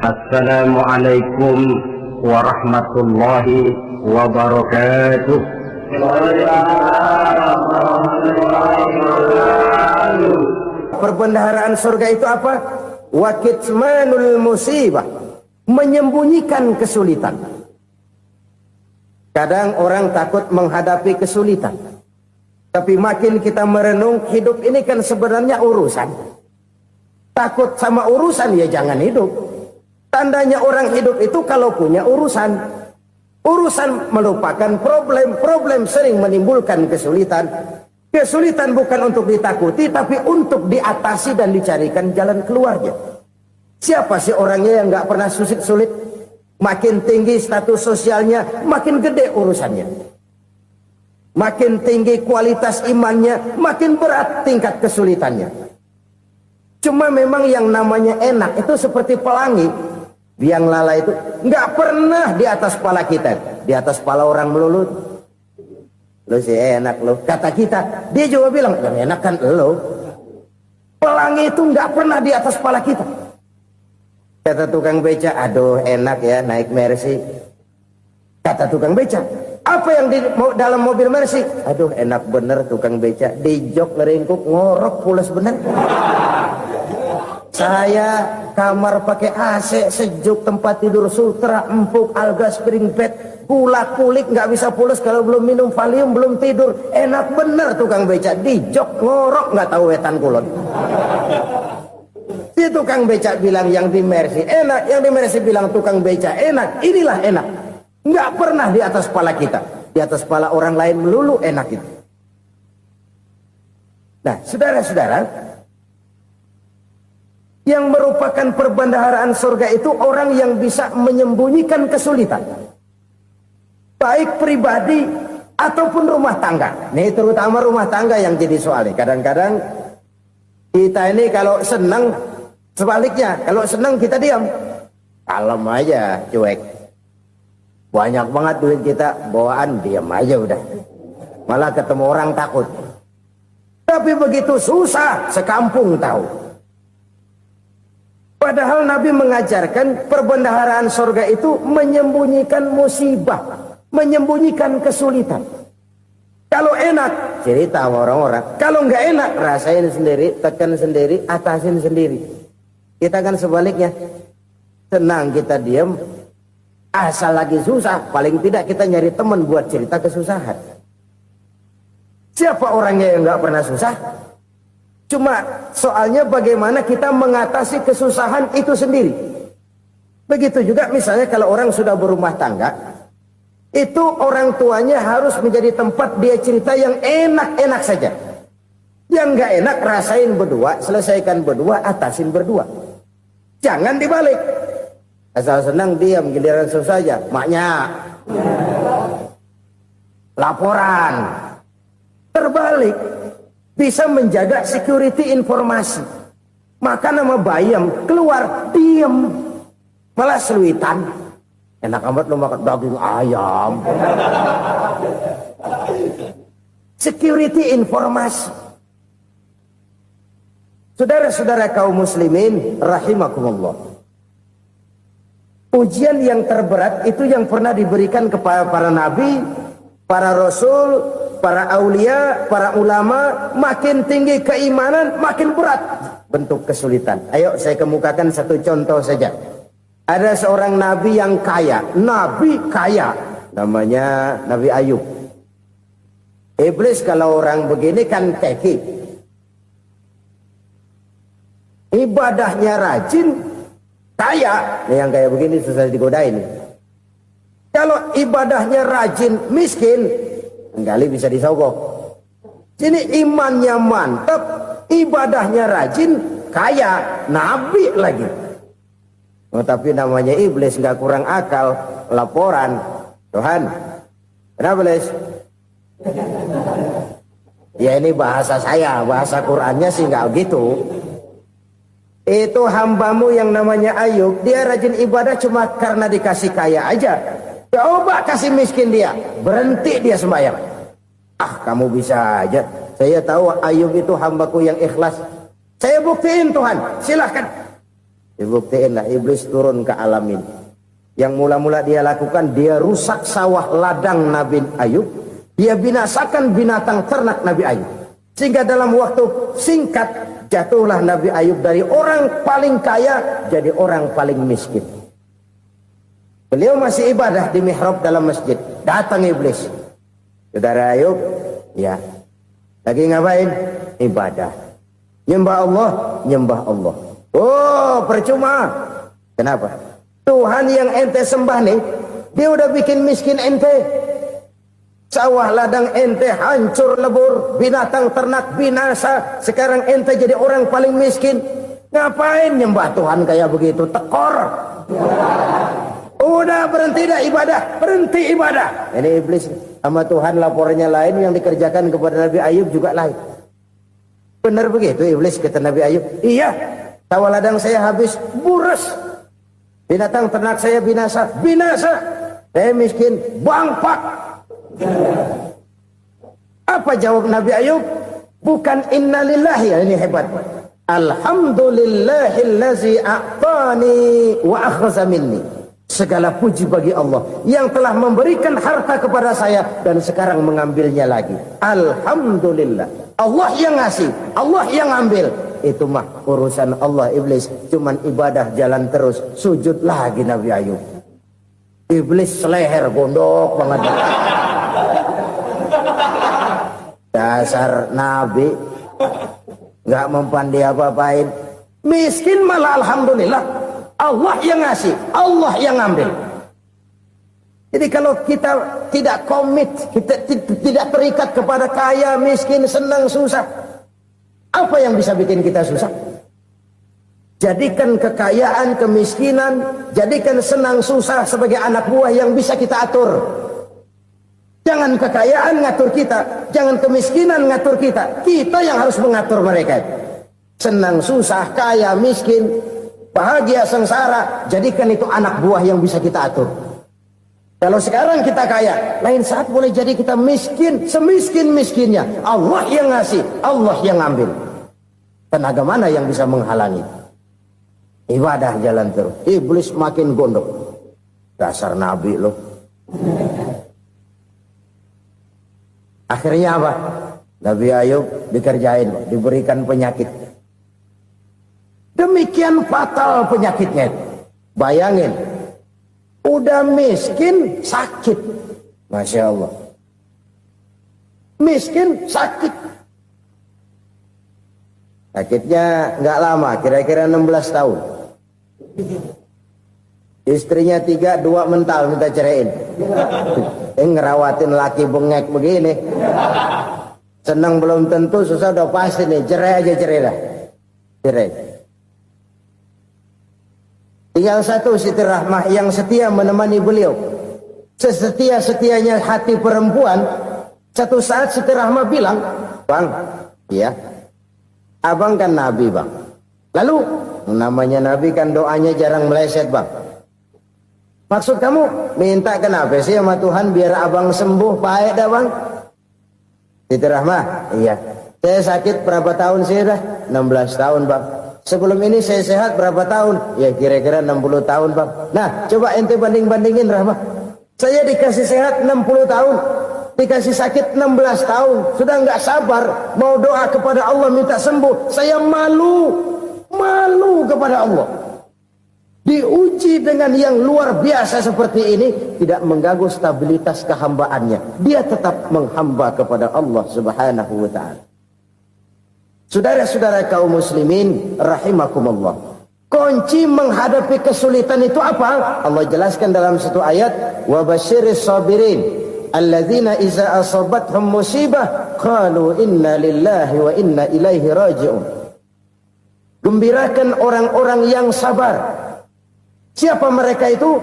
Assalamualaikum warahmatullahi wabarakatuh. Perbendaharaan surga itu apa? Wa kitmanul musibah, menyembunyikan kesulitan. Kadang orang takut menghadapi kesulitan, tapi makin kita merenung, hidup ini kan sebenarnya urusan. Takut sama urusan, ya jangan hidup. Tandanya orang hidup itu kalau punya urusan. Urusan melupakan problem. Problem sering menimbulkan kesulitan. Kesulitan bukan untuk ditakuti, tapi untuk diatasi dan dicarikan jalan keluarnya. Siapa sih orangnya yang gak pernah sulit-sulit? Makin tinggi status sosialnya, makin gede urusannya. Makin tinggi kualitas imannya, makin berat tingkat kesulitannya. Cuma memang yang namanya enak itu seperti pelangi. Biang lala itu nggak pernah di atas kepala kita, di atas kepala orang melulu. Lo sih enak lo, kata kita. Dia juga bilang yang enak kan lo. Pelangi itu nggak pernah di atas kepala kita. Kata tukang beca, aduh enak ya naik Mercy. Kata tukang beca, apa yang di dalam mobil Mercy? Aduh enak bener tukang beca, di jok ngeringkuk ngorok pulas bener. Saya kamar pakai AC sejuk, tempat tidur sutra empuk, alga spring bed, kulak kulik nggak bisa pulas kalau belum minum Valium, belum tidur. Enak bener tukang beca, di jok ngorok nggak tahu wetan kulon. Si tukang beca bilang yang di Mercy enak, yang di Mercy bilang tukang beca enak. Inilah enak, nggak pernah di atas kepala kita, di atas kepala orang lain melulu enak itu. Nah saudara-saudara, yang merupakan perbendaharaan surga itu orang yang bisa menyembunyikan kesulitan, baik pribadi ataupun rumah tangga. Nih terutama rumah tangga yang jadi soalnya. Kadang-kadang kita ini kalau senang, sebaliknya kalau senang kita diam, kalem aja, cuek. Banyak banget duit kita bawaan, diam aja udah. Malah ketemu orang takut. Tapi begitu susah, sekampung tahu. Padahal Nabi mengajarkan perbendaharaan surga itu menyembunyikan musibah, menyembunyikan kesulitan. Kalau enak, cerita sama orang-orang. Kalau nggak enak, rasain sendiri, tekan sendiri, atasin sendiri. Kita kan sebaliknya, senang kita diam, asal lagi susah, paling tidak kita nyari teman buat cerita kesusahan. Siapa orangnya yang nggak pernah susah? Cuma soalnya bagaimana kita mengatasi kesusahan itu sendiri. Begitu juga misalnya kalau orang sudah berumah tangga, itu orang tuanya harus menjadi tempat dia cerita yang enak-enak saja. Yang nggak enak rasain berdua, selesaikan berdua, atasin berdua. Jangan dibalik. Asal senang diam, giliran susah saja. Maknya laporan. Terbalik. Bisa menjaga security informasi. Makan sama bayam, keluar, diem. Malah seluitan. Enak amat lo makan daging ayam. Security informasi. Saudara-saudara kaum muslimin, rahimakumullah. Ujian yang terberat itu yang pernah diberikan kepada para nabi, para rasul, para aulia, para ulama. Makin tinggi keimanan, makin berat bentuk kesulitan. Ayo saya kemukakan satu contoh saja. Ada seorang nabi yang kaya, nabi kaya, namanya Nabi Ayub. Iblis kalau orang begini kan keki, ibadahnya rajin, kaya. Nih yang kayak begini susah digodain. Kalau ibadahnya rajin, miskin, kali bisa disogok. Sini imannya mantap, ibadahnya rajin, kaya, nabi lagi. Oh, tapi namanya iblis nggak kurang akal. Laporan, Tuhan, kenapa iblis? Ya ini bahasa saya, bahasa Qurannya sih nggak gitu. Itu hambamu yang namanya Ayub, dia rajin ibadah cuma karena dikasih kaya aja. Coba kasih miskin dia, berhenti dia sembahyang. Ah, kamu bisa aja. Saya tahu Ayub itu hambaku yang ikhlas. Saya buktiin Tuhan, silahkan. Dibuktiin lah iblis turun ke alam ini. Yang mula-mula dia lakukan, dia rusak sawah ladang Nabi Ayub. Dia binasakan binatang ternak Nabi Ayub. Sehingga dalam waktu singkat jatuhlah Nabi Ayub dari orang paling kaya jadi orang paling miskin. Beliau masih ibadah di mihrab dalam masjid. Datang iblis. Saudara Ayub, ya. Lagi ngapain? Ibadah. Nyembah Allah, nyembah Allah. Oh, percuma. Kenapa? Tuhan yang ente sembah nih, dia udah bikin miskin ente. Sawah ladang ente hancur lebur, binatang ternak binasa. Sekarang ente jadi orang paling miskin. Ngapain nyembah Tuhan kayak begitu? Tekor. Udah berhenti dah ibadah, berhenti ibadah. Ini iblis sama Tuhan laporannya lain, yang dikerjakan kepada Nabi Ayub juga lain. Benar begitu iblis kata Nabi Ayub? Iya, sawah ladang saya habis, buras. Binatang ternak saya binasa, binasa. Saya miskin, bangpak. Apa jawab Nabi Ayub? Bukan innalillahi, ini hebat. Alhamdulillahillazi a'tani wa akhza minni. Segala puji bagi Allah yang telah memberikan harta kepada saya dan sekarang mengambilnya lagi. Alhamdulillah. Allah yang ngasih, Allah yang ambil. Itu mah urusan Allah. Iblis cuman ibadah jalan terus, sujud lagi Nabi Ayub. Iblis seleher gondok banget. Dasar Nabi nggak mempan dia apa-apain. Miskin malah alhamdulillah. Allah yang ngasih, Allah yang ambil. Jadi kalau kita tidak komit, kita tidak terikat kepada kaya, miskin, senang, susah, apa yang bisa bikin kita susah? Jadikan kekayaan, kemiskinan, jadikan senang, susah sebagai anak buah yang bisa kita atur. Jangan kekayaan ngatur kita, jangan kemiskinan ngatur kita. Kita yang harus mengatur mereka. Senang, susah, kaya, miskin, bahagia, sengsara, jadikan itu anak buah yang bisa kita atur. Kalau sekarang kita kaya, lain saat boleh jadi kita miskin, semiskin-miskinnya. Allah yang ngasih, Allah yang ambil. Tenaga mana yang bisa menghalangi? Ibadah jalan terus. Iblis makin gondok. Dasar Nabi loh. Akhirnya apa? Nabi Ayub dikerjain, diberikan penyakit. Demikian fatal penyakitnya. Bayangin, udah miskin sakit. Masya Allah. Miskin sakit. Sakitnya nggak lama, kira-kira 16 tahun. Istrinya 3, 2 mental minta ceraiin. Ngerawatin laki bengek begini. Senang belum tentu, susah udah pasti nih. Cerai aja, cerai dah. Cerai. Tinggal satu Siti Rahmah yang setia menemani beliau. Sesetia-setianya hati perempuan. Satu saat Siti Rahmah bilang, "Bang, ya, abang kan Nabi, Bang. Lalu, namanya Nabi kan doanya jarang meleset, Bang. Maksud kamu minta kenapa sih sama Tuhan biar abang sembuh, baik dah, Bang?" Siti Rahmah, "Iya. Saya sakit berapa tahun sih dah? 16 tahun, Bang. Sebelum ini saya sehat berapa tahun? Ya kira-kira 60 tahun, Bang. Nah, coba ente banding-bandingin, Rahmah. Saya dikasih sehat 60 tahun, dikasih sakit 16 tahun. Sudah nggak sabar mau doa kepada Allah minta sembuh. Saya malu kepada Allah. Diuji dengan yang luar biasa seperti ini, tidak mengganggu stabilitas kehambaannya. Dia tetap menghamba kepada Allah Subhanahu wa ta'ala. Saudara-saudara kaum muslimin rahimakumullah. Kunci menghadapi kesulitan itu apa? Allah jelaskan dalam satu ayat, wa basyiris sabirin alladzina iza asabathum musibah qalu inna lillahi wa inna ilaihi raji'un. Gembirakan orang-orang yang sabar. Siapa mereka itu?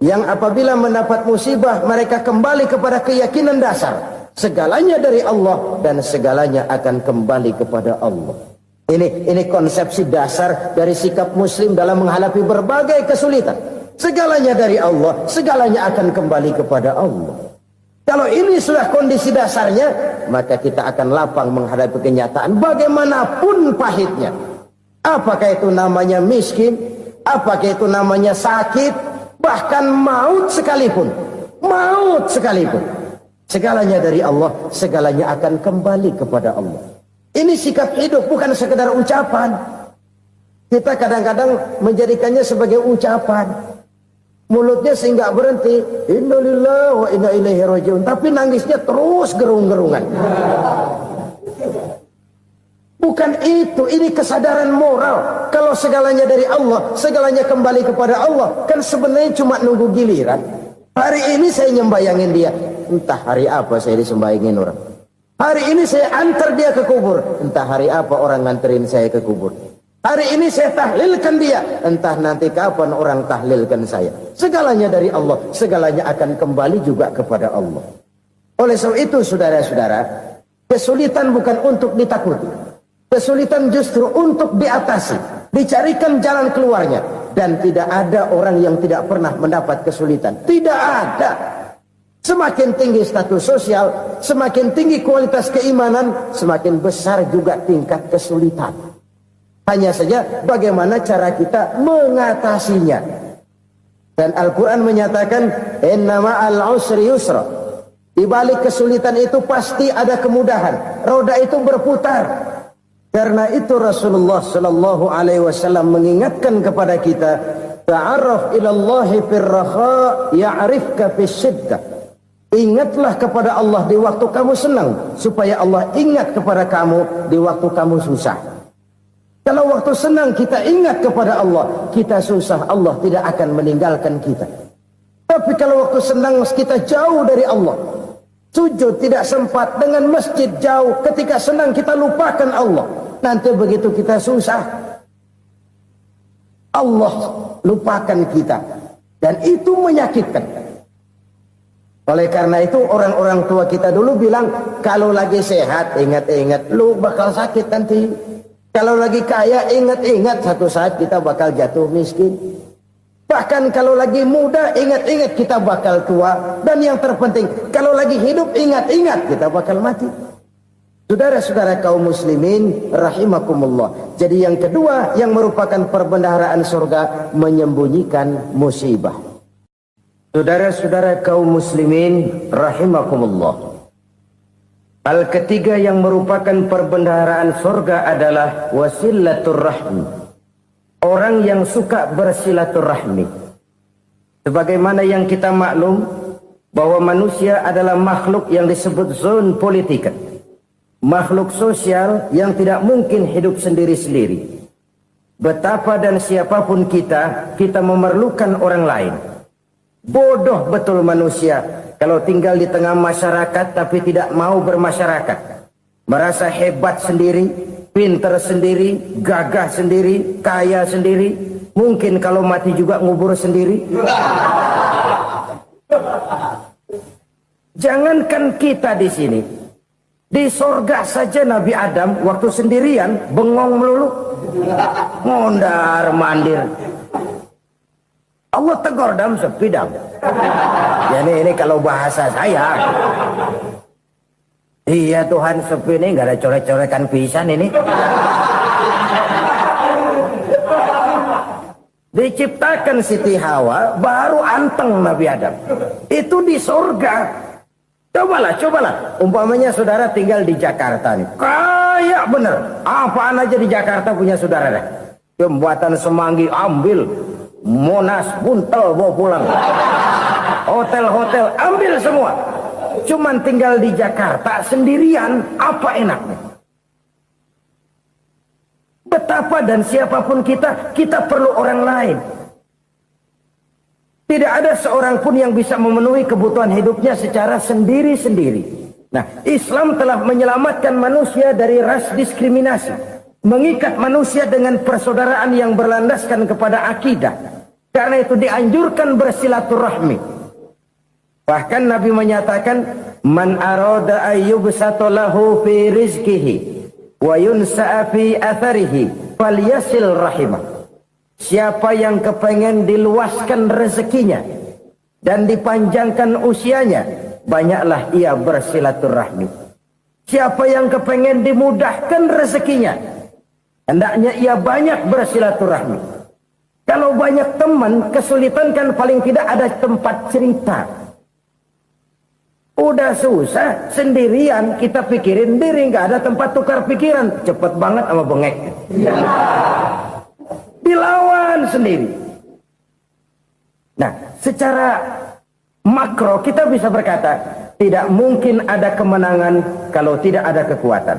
Yang apabila mendapat musibah mereka kembali kepada keyakinan dasar. Segalanya dari Allah dan segalanya akan kembali kepada Allah. Ini konsepsi dasar dari sikap muslim dalam menghadapi berbagai kesulitan. Segalanya dari Allah, segalanya akan kembali kepada Allah. Kalau ini sudah kondisi dasarnya, maka kita akan lapang menghadapi kenyataan bagaimanapun pahitnya. Apakah itu namanya miskin? Apakah itu namanya sakit, bahkan maut sekalipun. Maut sekalipun. Segalanya dari Allah, segalanya akan kembali kepada Allah. Ini sikap hidup, bukan sekedar ucapan. Kita kadang-kadang menjadikannya sebagai ucapan. Mulutnya sehingga berhenti, innalillahi wa inna ilaihi rajiun, tapi nangisnya terus gerung-gerungan. Bukan itu, ini kesadaran moral. Kalau segalanya dari Allah, segalanya kembali kepada Allah, kan sebenarnya cuma nunggu giliran. Hari ini saya nyembayangin dia, entah hari apa saya disembayangin orang. Hari ini saya antar dia ke kubur, entah hari apa orang nganterin saya ke kubur. Hari ini saya tahlilkan dia, entah nanti kapan orang tahlilkan saya. Segalanya dari Allah, segalanya akan kembali juga kepada Allah. Oleh sebab itu saudara-saudara, kesulitan bukan untuk ditakuti. Kesulitan justru untuk diatasi, dicarikan jalan keluarnya. Dan tidak ada orang yang tidak pernah mendapat kesulitan. Tidak ada. Semakin tinggi status sosial, semakin tinggi kualitas keimanan, semakin besar juga tingkat kesulitan. Hanya saja bagaimana cara kita mengatasinya. Dan Al-Quran menyatakan, inna ma'al usri yusra. Di balik kesulitan itu pasti ada kemudahan. Roda itu berputar. Karena itu Rasulullah sallallahu alaihi wasallam mengingatkan kepada kita, ta'arraf ila Allah fir raha ya'rifka fis syiddah. Ingatlah kepada Allah di waktu kamu senang, supaya Allah ingat kepada kamu di waktu kamu susah. Kalau waktu senang kita ingat kepada Allah, kita susah, Allah tidak akan meninggalkan kita. Tapi kalau waktu senang kita jauh dari Allah, sujud tidak sempat, dengan masjid jauh, ketika senang kita lupakan Allah. Nanti begitu kita susah, Allah lupakan kita. Dan itu menyakitkan. Oleh karena itu orang-orang tua kita dulu bilang, kalau lagi sehat ingat-ingat lu bakal sakit nanti. Kalau lagi kaya ingat-ingat satu saat kita bakal jatuh miskin. Bahkan kalau lagi muda ingat-ingat kita bakal tua. Dan yang terpenting, kalau lagi hidup ingat-ingat kita bakal mati. Saudara-saudara kaum muslimin rahimakumullah. Jadi yang kedua yang merupakan perbendaharaan surga, menyembunyikan musibah. Saudara-saudara kaum muslimin rahimakumullah. Hal ketiga yang merupakan perbendaharaan surga adalah wasilatur rahmi. Orang yang suka bersilaturahmi. Sebagaimana yang kita maklum bahwa manusia adalah makhluk yang disebut zon politika. Makhluk sosial yang tidak mungkin hidup sendiri-sendiri. Betapa dan siapapun kita memerlukan orang lain. Bodoh betul manusia kalau tinggal di tengah masyarakat tapi tidak mau bermasyarakat. Merasa hebat sendiri, pinter sendiri, gagah sendiri, kaya sendiri. Mungkin kalau mati juga ngubur sendiri. Jangankan kita di sini, di sorga saja Nabi Adam waktu sendirian bengong melulu, mondar mandir. Allah tegur dam sepi dam. Ya ini kalau bahasa saya. Iya Tuhan sepi ini nggak ada coret-coretan pisan ini. Diciptakan Siti Hawa baru anteng Nabi Adam. Itu di sorga. Cobalah. Umpamanya saudara tinggal di Jakarta nih. Kayak bener. Apaan aja di Jakarta punya saudara deh. Jembatan Semanggi ambil. Monas buntel bawa pulang. Hotel-hotel ambil semua. Cuman tinggal di Jakarta sendirian, apa enaknya? Betapa dan siapapun kita perlu orang lain. Tidak ada seorang pun yang bisa memenuhi kebutuhan hidupnya secara sendiri-sendiri. Nah, Islam telah menyelamatkan manusia dari ras diskriminasi. Mengikat manusia dengan persaudaraan yang berlandaskan kepada akidah. Karena itu dianjurkan bersilaturahmi. Bahkan Nabi menyatakan, man arada ayyubsata lahu fi rizqihi wa yunsa'a fi atharihi falyasil rahimah. Siapa yang kepengen diluaskan rezekinya dan dipanjangkan usianya, banyaklah ia bersilaturahmi. Siapa yang kepengen dimudahkan rezekinya, hendaknya ia banyak bersilaturahmi. Kalau banyak teman, kesulitan kan paling tidak ada tempat cerita. Udah susah, sendirian kita pikirin diri, nggak ada tempat tukar pikiran. Cepet banget sama bengek. Dilawan sendiri. Nah, secara makro kita bisa berkata, tidak mungkin ada kemenangan kalau tidak ada kekuatan.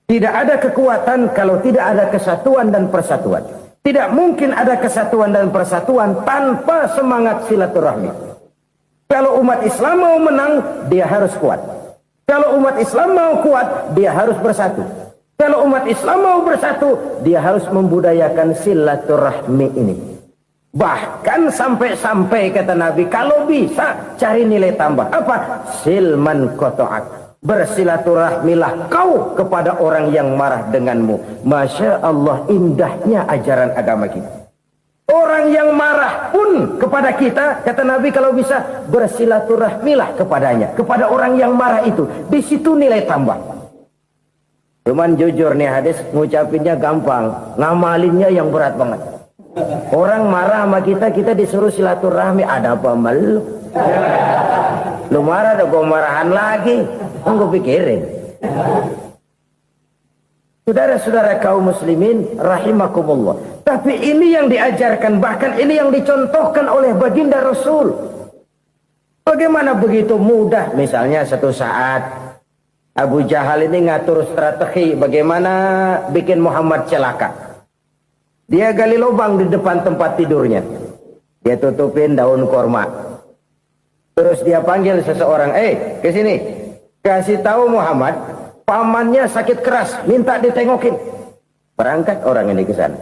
Tidak ada kekuatan kalau tidak ada kesatuan dan persatuan. Tidak mungkin ada kesatuan dan persatuan tanpa semangat silaturahmi. Kalau umat Islam mau menang, dia harus kuat. Kalau umat Islam mau kuat, dia harus bersatu. Kalau umat Islam mau bersatu, dia harus membudayakan silaturahmi ini. Bahkan sampai-sampai kata Nabi, kalau bisa cari nilai tambah. Apa? Silman koto'ak. Bersilaturahmilah kau kepada orang yang marah denganmu. Masya Allah, indahnya ajaran agama kita. Orang yang marah pun kepada kita, kata Nabi, kalau bisa bersilaturahmilah kepadanya, kepada orang yang marah itu. Di situ nilai tambah. Cuman jujur nih hadis, ngucapinnya gampang, ngamalinnya yang berat banget. Orang marah sama kita, kita disuruh silaturahmi. Ada apa malu? Lu marah, ada gua marahan lagi. Gue pikirin. Saudara-saudara kaum muslimin rahimakumullah. Tapi ini yang diajarkan, bahkan ini yang dicontohkan oleh baginda Rasul. Bagaimana begitu mudah, misalnya satu saat Abu Jahal ini ngatur strategi bagaimana bikin Muhammad celaka. Dia gali lubang di depan tempat tidurnya. Dia tutupin daun korma. Terus dia panggil seseorang, ke sini. Kasih tahu Muhammad, pamannya sakit keras, minta ditengokin. Berangkat orang ini ke sana.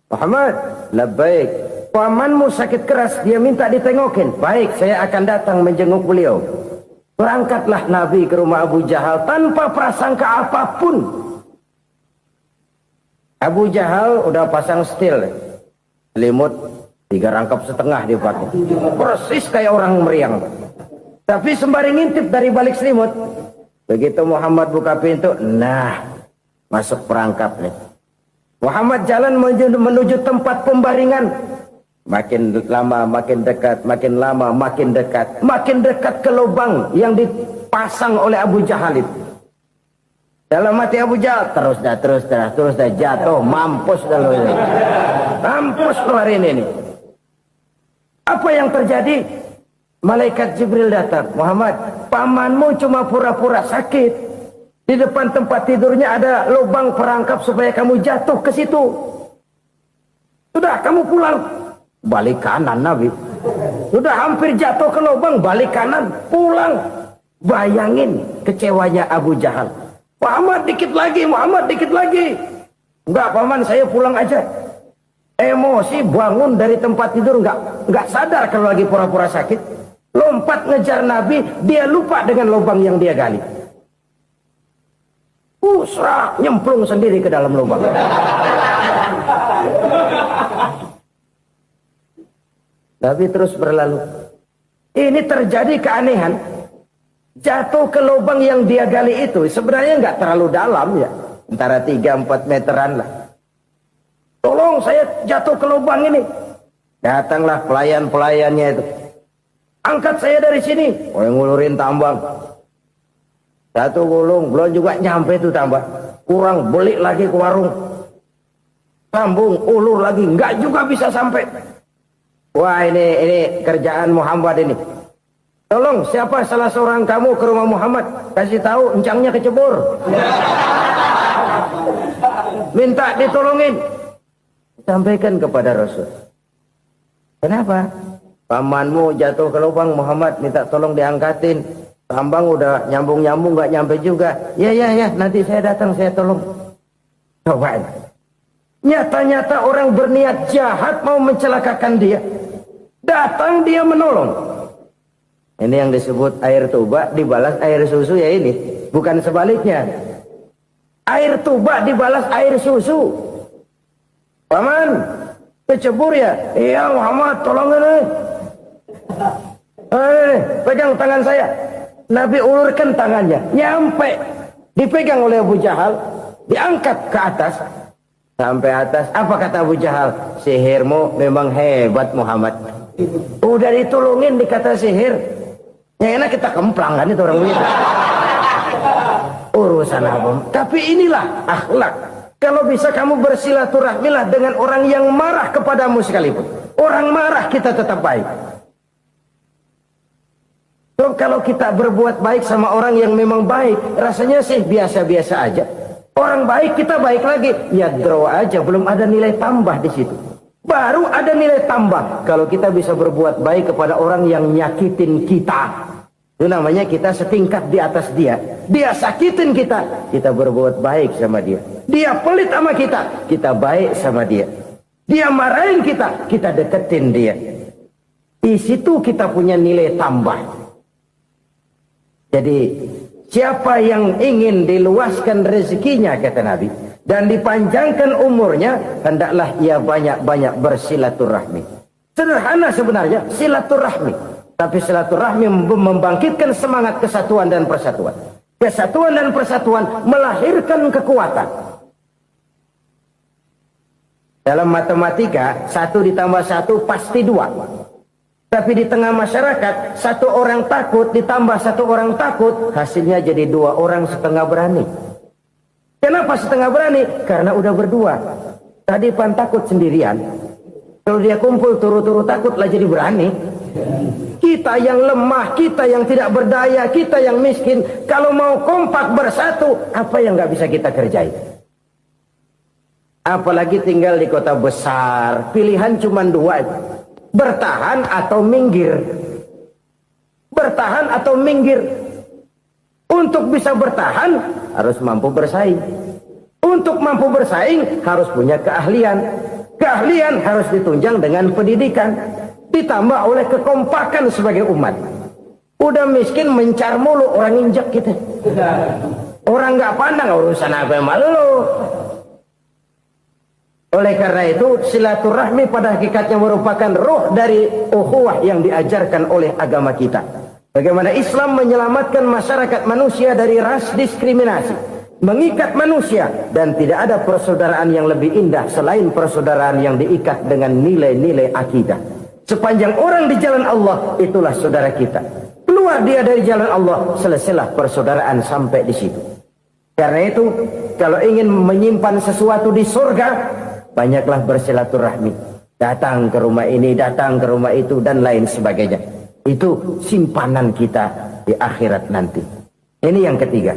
Muhammad, labbaik. Pamanmu sakit keras, dia minta ditengokin. Baik, saya akan datang menjenguk beliau. Berangkatlah Nabi ke rumah Abu Jahal tanpa prasangka apapun. Abu Jahal udah pasang setil, selimut 3 rangkap setengah dipakai. Persis kayak orang meriang. Tapi sembari ngintip dari balik selimut, begitu Muhammad buka pintu, nah, masuk perangkap nih. Muhammad jalan menuju tempat pembaringan. Makin lama makin dekat, makin lama makin dekat. Makin dekat ke lubang yang dipasang oleh Abu Jahal itu. Dalam hati Abu Jahal, terus dah jatuh, mampus dah lo ini. Mampus lo hari ini. Apa yang terjadi? Malaikat Jibril datang. Muhammad, pamanmu cuma pura-pura sakit. Di depan tempat tidurnya ada lubang perangkap supaya kamu jatuh ke situ. Sudah, kamu pulang. Balik kanan Nabi. Sudah hampir jatuh ke lubang, balik kanan, pulang. Bayangin kecewanya Abu Jahal. Muhammad dikit lagi, Muhammad dikit lagi. Enggak, paman, saya pulang aja. Emosi bangun dari tempat tidur, enggak sadar kalau lagi pura-pura sakit. Lompat ngejar Nabi, dia lupa dengan lubang yang dia gali. Serak, nyemplung sendiri ke dalam lubang. Nabi terus berlalu. Ini terjadi keanehan. Jatuh ke lubang yang dia gali itu sebenarnya nggak terlalu dalam ya, antara 3-4 meteran lah. Tolong, saya jatuh ke lubang ini. Datanglah pelayan-pelayannya itu. Angkat saya dari sini. Oh, yang ngulurin tambang. Satu gulung, belum juga nyampe itu tambang. Kurang, beli lagi ke warung. Sambung, ulur lagi, nggak juga bisa sampai. Wah, ini kerjaan Muhammad ini. Tolong, siapa salah seorang kamu ke rumah Muhammad, kasih tahu encangnya kecebur. Minta ditolongin. Sampaikan kepada Rasul. Kenapa? Pamanmu jatuh ke lubang, Muhammad minta tolong diangkatin. Tambang udah nyambung-nyambung nggak nyampe juga. Ya, nanti saya datang, saya tolong. Coba. Nyata-nyata orang berniat jahat mau mencelakakan dia. Datang dia menolong. Ini yang disebut air tuba dibalas air susu ya ini. Bukan sebaliknya. Air tuba dibalas air susu. Paman, kecebur ya? Iya Muhammad, tolong ini. Pegang tangan saya. Nabi ulurkan tangannya, nyampe. Dipegang oleh Abu Jahal, diangkat ke atas. Sampai atas, apa kata Abu Jahal? Sihirmu memang hebat Muhammad. Udah ditolongin dikata sihir. Yang enak kita kemplang kan itu orang begitu. Urusan apa? Tapi inilah akhlak. Kalau bisa kamu bersilaturahmilah dengan orang yang marah kepadamu sekalipun. Orang marah kita tetap baik. So, kalau kita berbuat baik sama orang yang memang baik, rasanya sih biasa-biasa aja. Orang baik kita baik lagi, ya draw aja, belum ada nilai tambah di situ. Baru ada nilai tambah kalau kita bisa berbuat baik kepada orang yang nyakitin kita. Itu namanya kita setingkat di atas dia. Dia sakitin kita, kita berbuat baik sama dia. Dia pelit sama kita baik sama dia. Dia marahin kita deketin dia. Di situ kita punya nilai tambah. Jadi siapa yang ingin diluaskan rezekinya, kata Nabi, dan dipanjangkan umurnya, hendaklah ia banyak-banyak bersilaturahmi. Sederhana sebenarnya silaturahmi, tapi silaturahmi membangkitkan semangat kesatuan dan persatuan. Kesatuan dan persatuan melahirkan kekuatan. Dalam matematika 1 ditambah 1 pasti 2. Tapi di tengah masyarakat, 1 orang takut ditambah 1 orang takut, hasilnya jadi 2 orang setengah berani. Kenapa setengah berani? Karena udah berdua. Tadi pan takut sendirian. Kalau dia kumpul turu-turu takut lah jadi berani. Kita yang lemah, kita yang tidak berdaya, kita yang miskin, kalau mau kompak bersatu, apa yang nggak bisa kita kerjain? Apalagi tinggal di kota besar, pilihan cuma 2. Bertahan atau minggir. Bertahan atau minggir. Untuk bisa bertahan harus mampu bersaing. Untuk mampu bersaing harus punya keahlian. Keahlian harus ditunjang dengan pendidikan, ditambah oleh kekompakan sebagai umat. Udah miskin mencar mulu, orang injak kita. Orang nggak pandang urusan apa yang malu. Oleh karena itu, silaturahmi pada hakikatnya merupakan roh dari ukhuwah yang diajarkan oleh agama kita. Bagaimana Islam menyelamatkan masyarakat manusia dari ras diskriminasi, mengikat manusia, dan tidak ada persaudaraan yang lebih indah selain persaudaraan yang diikat dengan nilai-nilai akidah. Sepanjang orang di jalan Allah, itulah saudara kita. Keluar dia dari jalan Allah, selesailah persaudaraan sampai di situ. Karena itu, kalau ingin menyimpan sesuatu di surga, banyaklah bersilaturahmi. Datang ke rumah ini, datang ke rumah itu, dan lain sebagainya. Itu simpanan kita di akhirat nanti. Ini yang ketiga.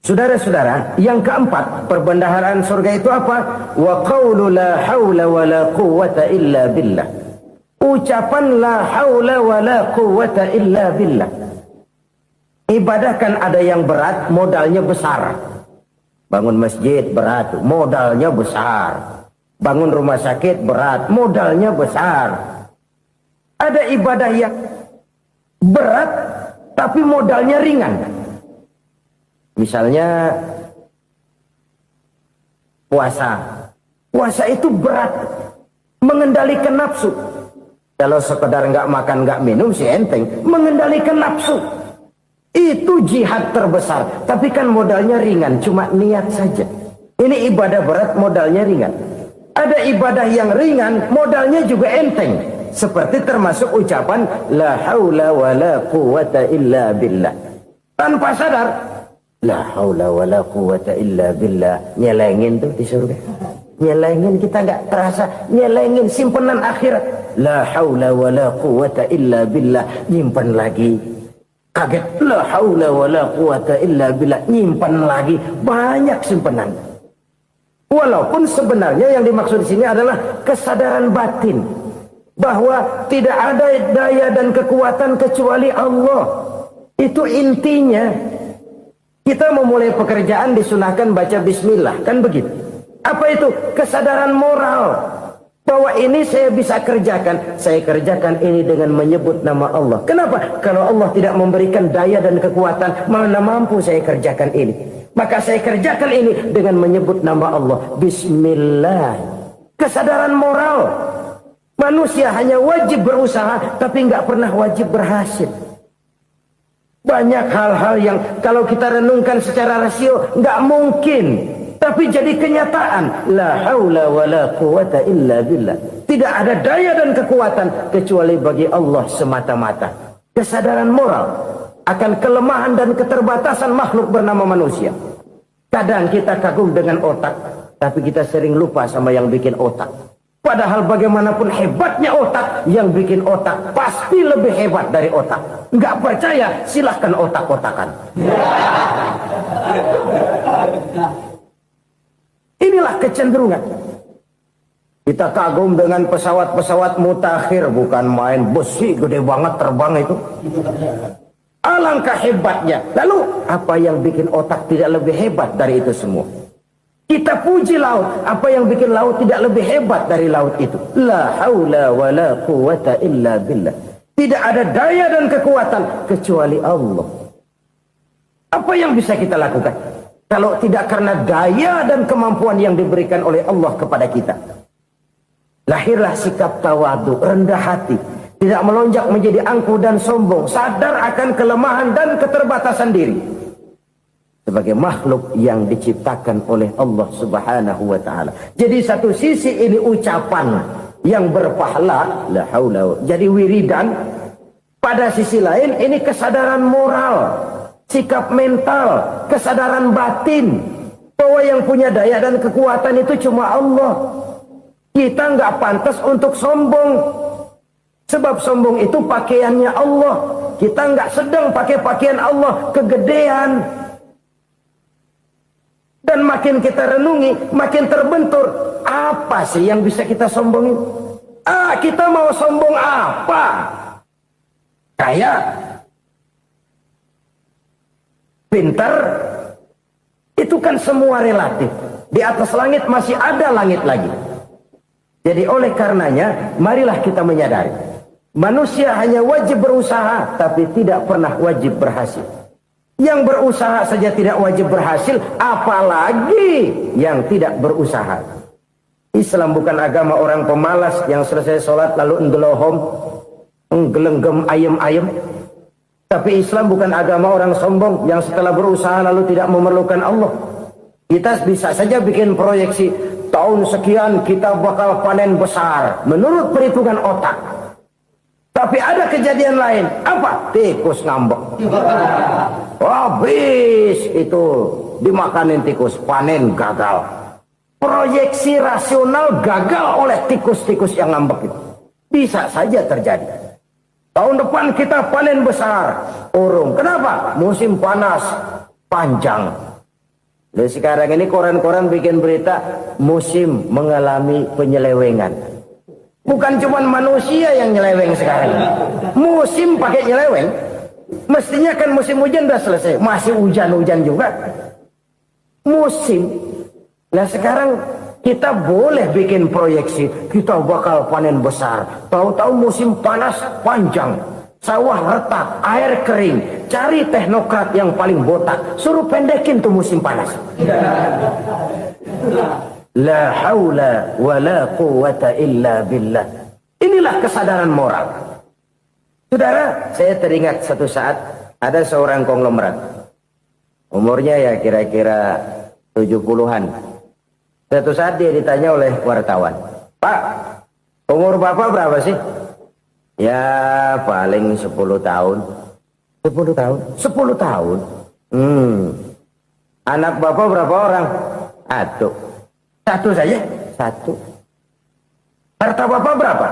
Saudara-saudara, yang keempat, perbendaharaan surga itu apa? Wa qawlu la hawla wa la quwwata illa billah. Ucapan la hawla wa la quwwata illa billah. Ibadah kan ada yang berat, modalnya besar. Bangun masjid berat, modalnya besar. Bangun rumah sakit berat, modalnya besar. Ada ibadah yang berat tapi modalnya ringan. Misalnya puasa. Puasa itu berat, mengendalikan nafsu. Kalau sekedar nggak makan nggak minum sih enteng, mengendalikan nafsu. Itu jihad terbesar, tapi kan modalnya ringan, cuma niat saja. Ini ibadah berat, modalnya ringan. Ada ibadah yang ringan, modalnya juga enteng. Seperti termasuk ucapan la haula wa la quwwata illa billah. Tanpa sadar, la haula wa la quwwata illa billah. Nyelengin tuh di surga. Nyelengin, kita nggak terasa, nyelengin simpenan akhirat. La haula wa la quwwata illa billah. Nyimpan lagi. Kaget, la haula wa la quwata illa billah, nyimpan lagi, banyak simpanan. Walaupun sebenarnya yang dimaksud di sini adalah kesadaran batin bahwa tidak ada daya dan kekuatan kecuali Allah. Itu intinya. Kita memulai pekerjaan disunahkan baca bismillah, kan begitu. Apa itu? Kesadaran moral. Bahwa ini saya bisa kerjakan. Saya kerjakan ini dengan menyebut nama Allah. Kenapa? Kalau Allah tidak memberikan daya dan kekuatan, mana mampu saya kerjakan ini. Maka saya kerjakan ini dengan menyebut nama Allah. Bismillah. Kesadaran moral. Manusia hanya wajib berusaha, tapi nggak pernah wajib berhasil. Banyak hal-hal yang kalau kita renungkan secara rasio, nggak mungkin. Tapi jadi kenyataan, la haula wala quwata illa billah. Tidak ada daya dan kekuatan kecuali bagi Allah semata-mata. Kesadaran moral akan kelemahan dan keterbatasan makhluk bernama manusia. Kadang kita kagum dengan otak, tapi kita sering lupa sama yang bikin otak. Padahal bagaimanapun hebatnya otak, yang bikin otak pasti lebih hebat dari otak. Nggak percaya, silahkan otak-otakan. Inilah kecenderungan. Kita kagum dengan pesawat-pesawat mutakhir, bukan main, besi gede banget terbang itu. Alangkah hebatnya. Lalu apa yang bikin otak tidak lebih hebat dari itu semua? Kita puji laut, apa yang bikin laut tidak lebih hebat dari laut itu? La haula wala quwata illa billah. Tidak ada daya dan kekuatan kecuali Allah. Apa yang bisa kita lakukan kalau tidak karena daya dan kemampuan yang diberikan oleh Allah kepada kita? Lahirlah sikap tawadu, rendah hati, tidak melonjak menjadi angkuh dan sombong, sadar akan kelemahan dan keterbatasan diri. Sebagai makhluk yang diciptakan oleh Allah Subhanahu wa taala. Jadi satu sisi ini ucapan yang berpahala, la haula, jadi wiridan. Pada sisi lain ini kesadaran moral, sikap mental, kesadaran batin bahwa yang punya daya dan kekuatan itu cuma Allah. Kita nggak pantas untuk sombong, sebab sombong itu pakaiannya Allah. Kita nggak sedang pakai pakaian Allah, kegedean. Dan makin kita renungi, makin terbentur. Apa sih yang bisa kita sombongin? Kita mau sombong apa? Kaya, pintar, itu kan semua relatif. Di atas langit masih ada langit lagi. Jadi oleh karenanya, marilah kita menyadari. Manusia hanya wajib berusaha, tapi tidak pernah wajib berhasil. Yang berusaha saja tidak wajib berhasil, apalagi yang tidak berusaha. Islam bukan agama orang pemalas yang selesai sholat lalu enggelohom, enggelenggem ayem-ayem. Tapi Islam bukan agama orang sombong yang setelah berusaha lalu tidak memerlukan Allah. Kita bisa saja bikin proyeksi, tahun sekian kita bakal panen besar menurut perhitungan otak. Tapi ada kejadian lain. Apa? Tikus ngambek. Habis itu dimakanin tikus, panen gagal. Proyeksi rasional gagal oleh tikus-tikus yang ngambek itu. Bisa saja terjadi. Tahun depan kita panen besar, urung. Kenapa? Musim panas panjang. Dan sekarang ini koran-koran bikin berita musim mengalami penyelewengan. Bukan cuma manusia yang nyeleweng sekarang. Musim pakai nyeleweng. Mestinya kan musim hujan udah selesai. Masih hujan-hujan juga. Musim. Nah sekarang kita boleh bikin proyeksi. Kita bakal panen besar. Tahu-tahu musim panas panjang. Sawah retak, air kering. Cari teknokrat yang paling botak. Suruh pendekin tuh musim panas. La haula wa la quwata illa billah. Inilah kesadaran moral. Saudara, saya teringat satu saat ada seorang konglomerat. Umurnya ya kira-kira 70-an. Satu saat dia ditanya oleh wartawan, "Pak, umur Bapak berapa sih?" "Ya paling 10 tahun." 10 tahun? 10 tahun? Anak Bapak berapa orang? Aduh. Satu saja? Satu. Harta Bapak berapa?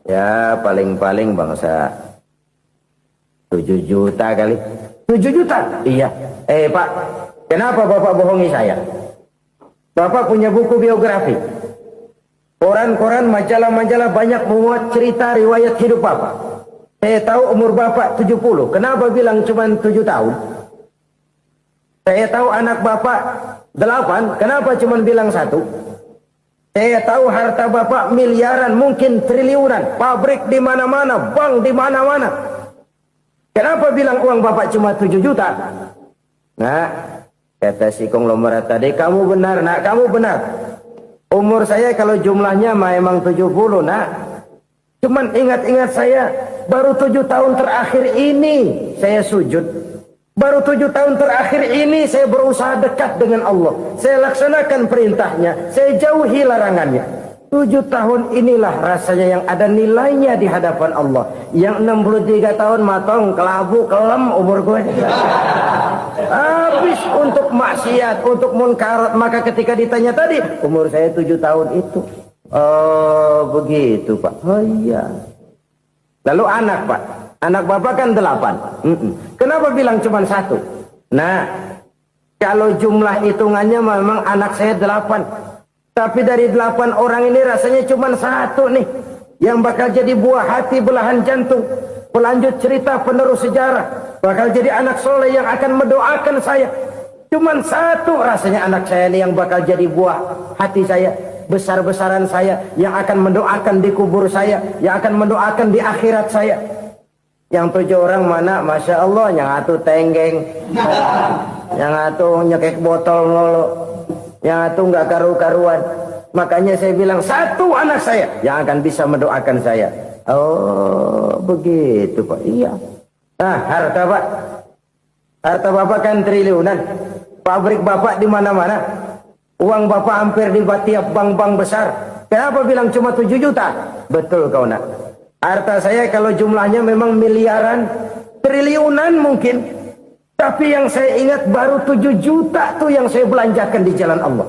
Ya paling-paling bangsa 7 juta kali. 7 juta? Iya. Pak, kenapa Bapak bohongi saya? Bapak punya buku biografi. Koran-koran, majalah-majalah banyak memuat cerita riwayat hidup Bapak. Saya tahu umur Bapak 70. Kenapa bilang cuma 7 tahun? Saya tahu anak Bapak 8. Kenapa cuma bilang 1? Saya tahu harta Bapak miliaran, mungkin triliunan. Pabrik di mana-mana, bank di mana-mana. Kenapa bilang uang Bapak cuma 7 juta? Nah, kata si konglomerat tadi, kamu benar, nak, kamu benar. Umur saya kalau jumlahnya memang 70, nak. Cuman ingat-ingat saya, baru 7 tahun terakhir ini saya sujud. Baru 7 tahun terakhir ini saya berusaha dekat dengan Allah. Saya laksanakan perintahnya. Saya jauhi larangannya. 7 tahun inilah rasanya yang ada nilainya di hadapan Allah. Yang 63 tahun matong, kelabu, kelem umur gue. Habis untuk maksiat, untuk munkarat. Maka ketika ditanya tadi, umur saya 7 tahun itu. Oh begitu Pak. Oh iya. Lalu anak Pak. Anak bapak kan 8. Kenapa bilang cuma 1? Nah, kalau jumlah hitungannya memang anak saya 8. Tapi dari 8 orang ini rasanya cuma 1 nih. Yang bakal jadi buah hati, belahan jantung. Pelanjut cerita, penerus sejarah. Bakal jadi anak soleh yang akan mendoakan saya. Cuma 1 rasanya anak saya ini yang bakal jadi buah hati saya. Besar-besaran saya. Yang akan mendoakan di kubur saya. Yang akan mendoakan di akhirat saya. Yang 7 orang mana, Masya Allah, yang atu tenggeng, yang atu nyekek botol mulu, yang atu nggak karu-karuan. Makanya saya bilang 1 anak saya yang akan bisa mendoakan saya. Oh begitu Pak. Iya. Nah harta Pak, harta Bapak kan triliunan, pabrik Bapak di mana-mana, uang Bapak hampir di tiap bank-bank besar. Kenapa bilang cuma 7 juta? Betul kau nak. Harta saya kalau jumlahnya memang miliaran, triliunan mungkin. Tapi yang saya ingat baru 7 juta tuh yang saya belanjakan di jalan Allah.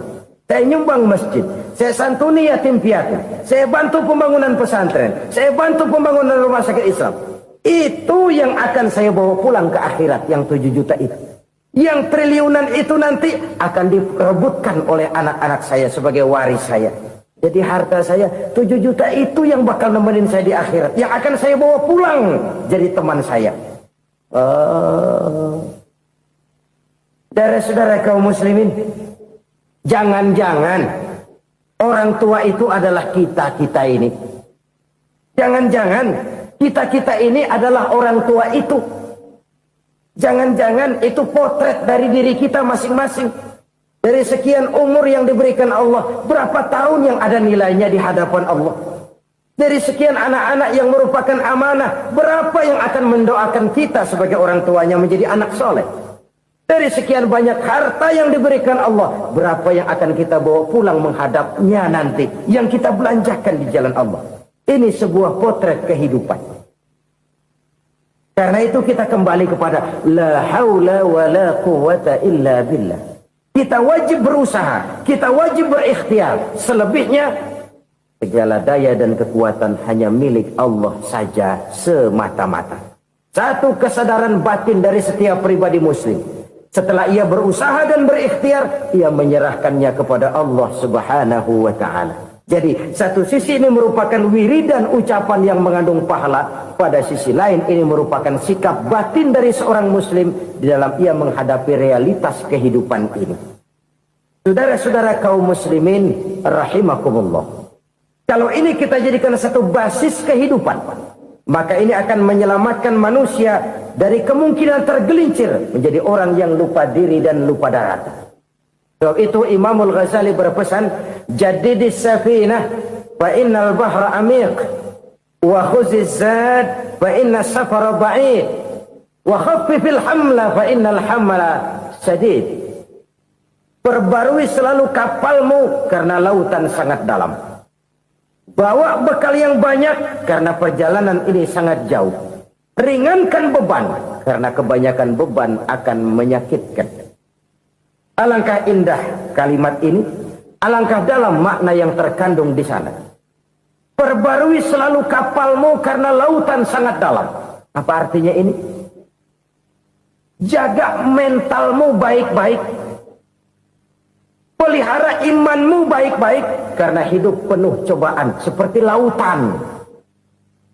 Saya nyumbang masjid, saya santuni yatim piatu, saya bantu pembangunan pesantren, saya bantu pembangunan rumah sakit Islam. Itu yang akan saya bawa pulang ke akhirat, yang 7 juta itu. Yang triliunan itu nanti akan diperebutkan oleh anak-anak saya sebagai waris saya. Jadi harta saya 7 juta itu yang bakal nemenin saya di akhirat. Yang akan saya bawa pulang jadi teman saya. Saudara-saudara kaum muslimin, jangan-jangan orang tua itu adalah kita-kita ini. Jangan-jangan kita-kita ini adalah orang tua itu. Jangan-jangan itu potret dari diri kita masing-masing. Dari sekian umur yang diberikan Allah, berapa tahun yang ada nilainya di hadapan Allah? Dari sekian anak-anak yang merupakan amanah, berapa yang akan mendoakan kita sebagai orang tuanya menjadi anak soleh? Dari sekian banyak harta yang diberikan Allah, berapa yang akan kita bawa pulang menghadapnya nanti, yang kita belanjakan di jalan Allah? Ini sebuah potret kehidupan. Karena itu kita kembali kepada la haula wa la quwwata illa billah. Kita wajib berusaha, kita wajib berikhtiar. Selebihnya, segala daya dan kekuatan hanya milik Allah saja semata-mata. Satu kesadaran batin dari setiap pribadi muslim. Setelah ia berusaha dan berikhtiar, ia menyerahkannya kepada Allah Subhanahu wa ta'ala. Jadi, satu sisi ini merupakan wiridan ucapan yang mengandung pahala. Pada sisi lain, ini merupakan sikap batin dari seorang muslim di dalam ia menghadapi realitas kehidupan ini. Saudara-saudara kaum muslimin rahimakumullah. Kalau ini kita jadikan satu basis kehidupan, maka ini akan menyelamatkan manusia dari kemungkinan tergelincir menjadi orang yang lupa diri dan lupa darat. Sebab itu Imamul Ghazali berpesan, jadidis safinah fa innal bahra amiq wa khuziz zad fa inna safara ba'id wa khaffifil hamla fa innal hamla sadid. Perbarui selalu kapalmu karena lautan sangat dalam. Bawa bekal yang banyak karena perjalanan ini sangat jauh. Ringankan beban karena kebanyakan beban akan menyakitkan. Alangkah indah kalimat ini, alangkah dalam makna yang terkandung di sana. Perbarui selalu kapalmu karena lautan sangat dalam. Apa artinya ini? Jaga mentalmu baik-baik. Pelihara imanmu baik-baik karena hidup penuh cobaan seperti lautan.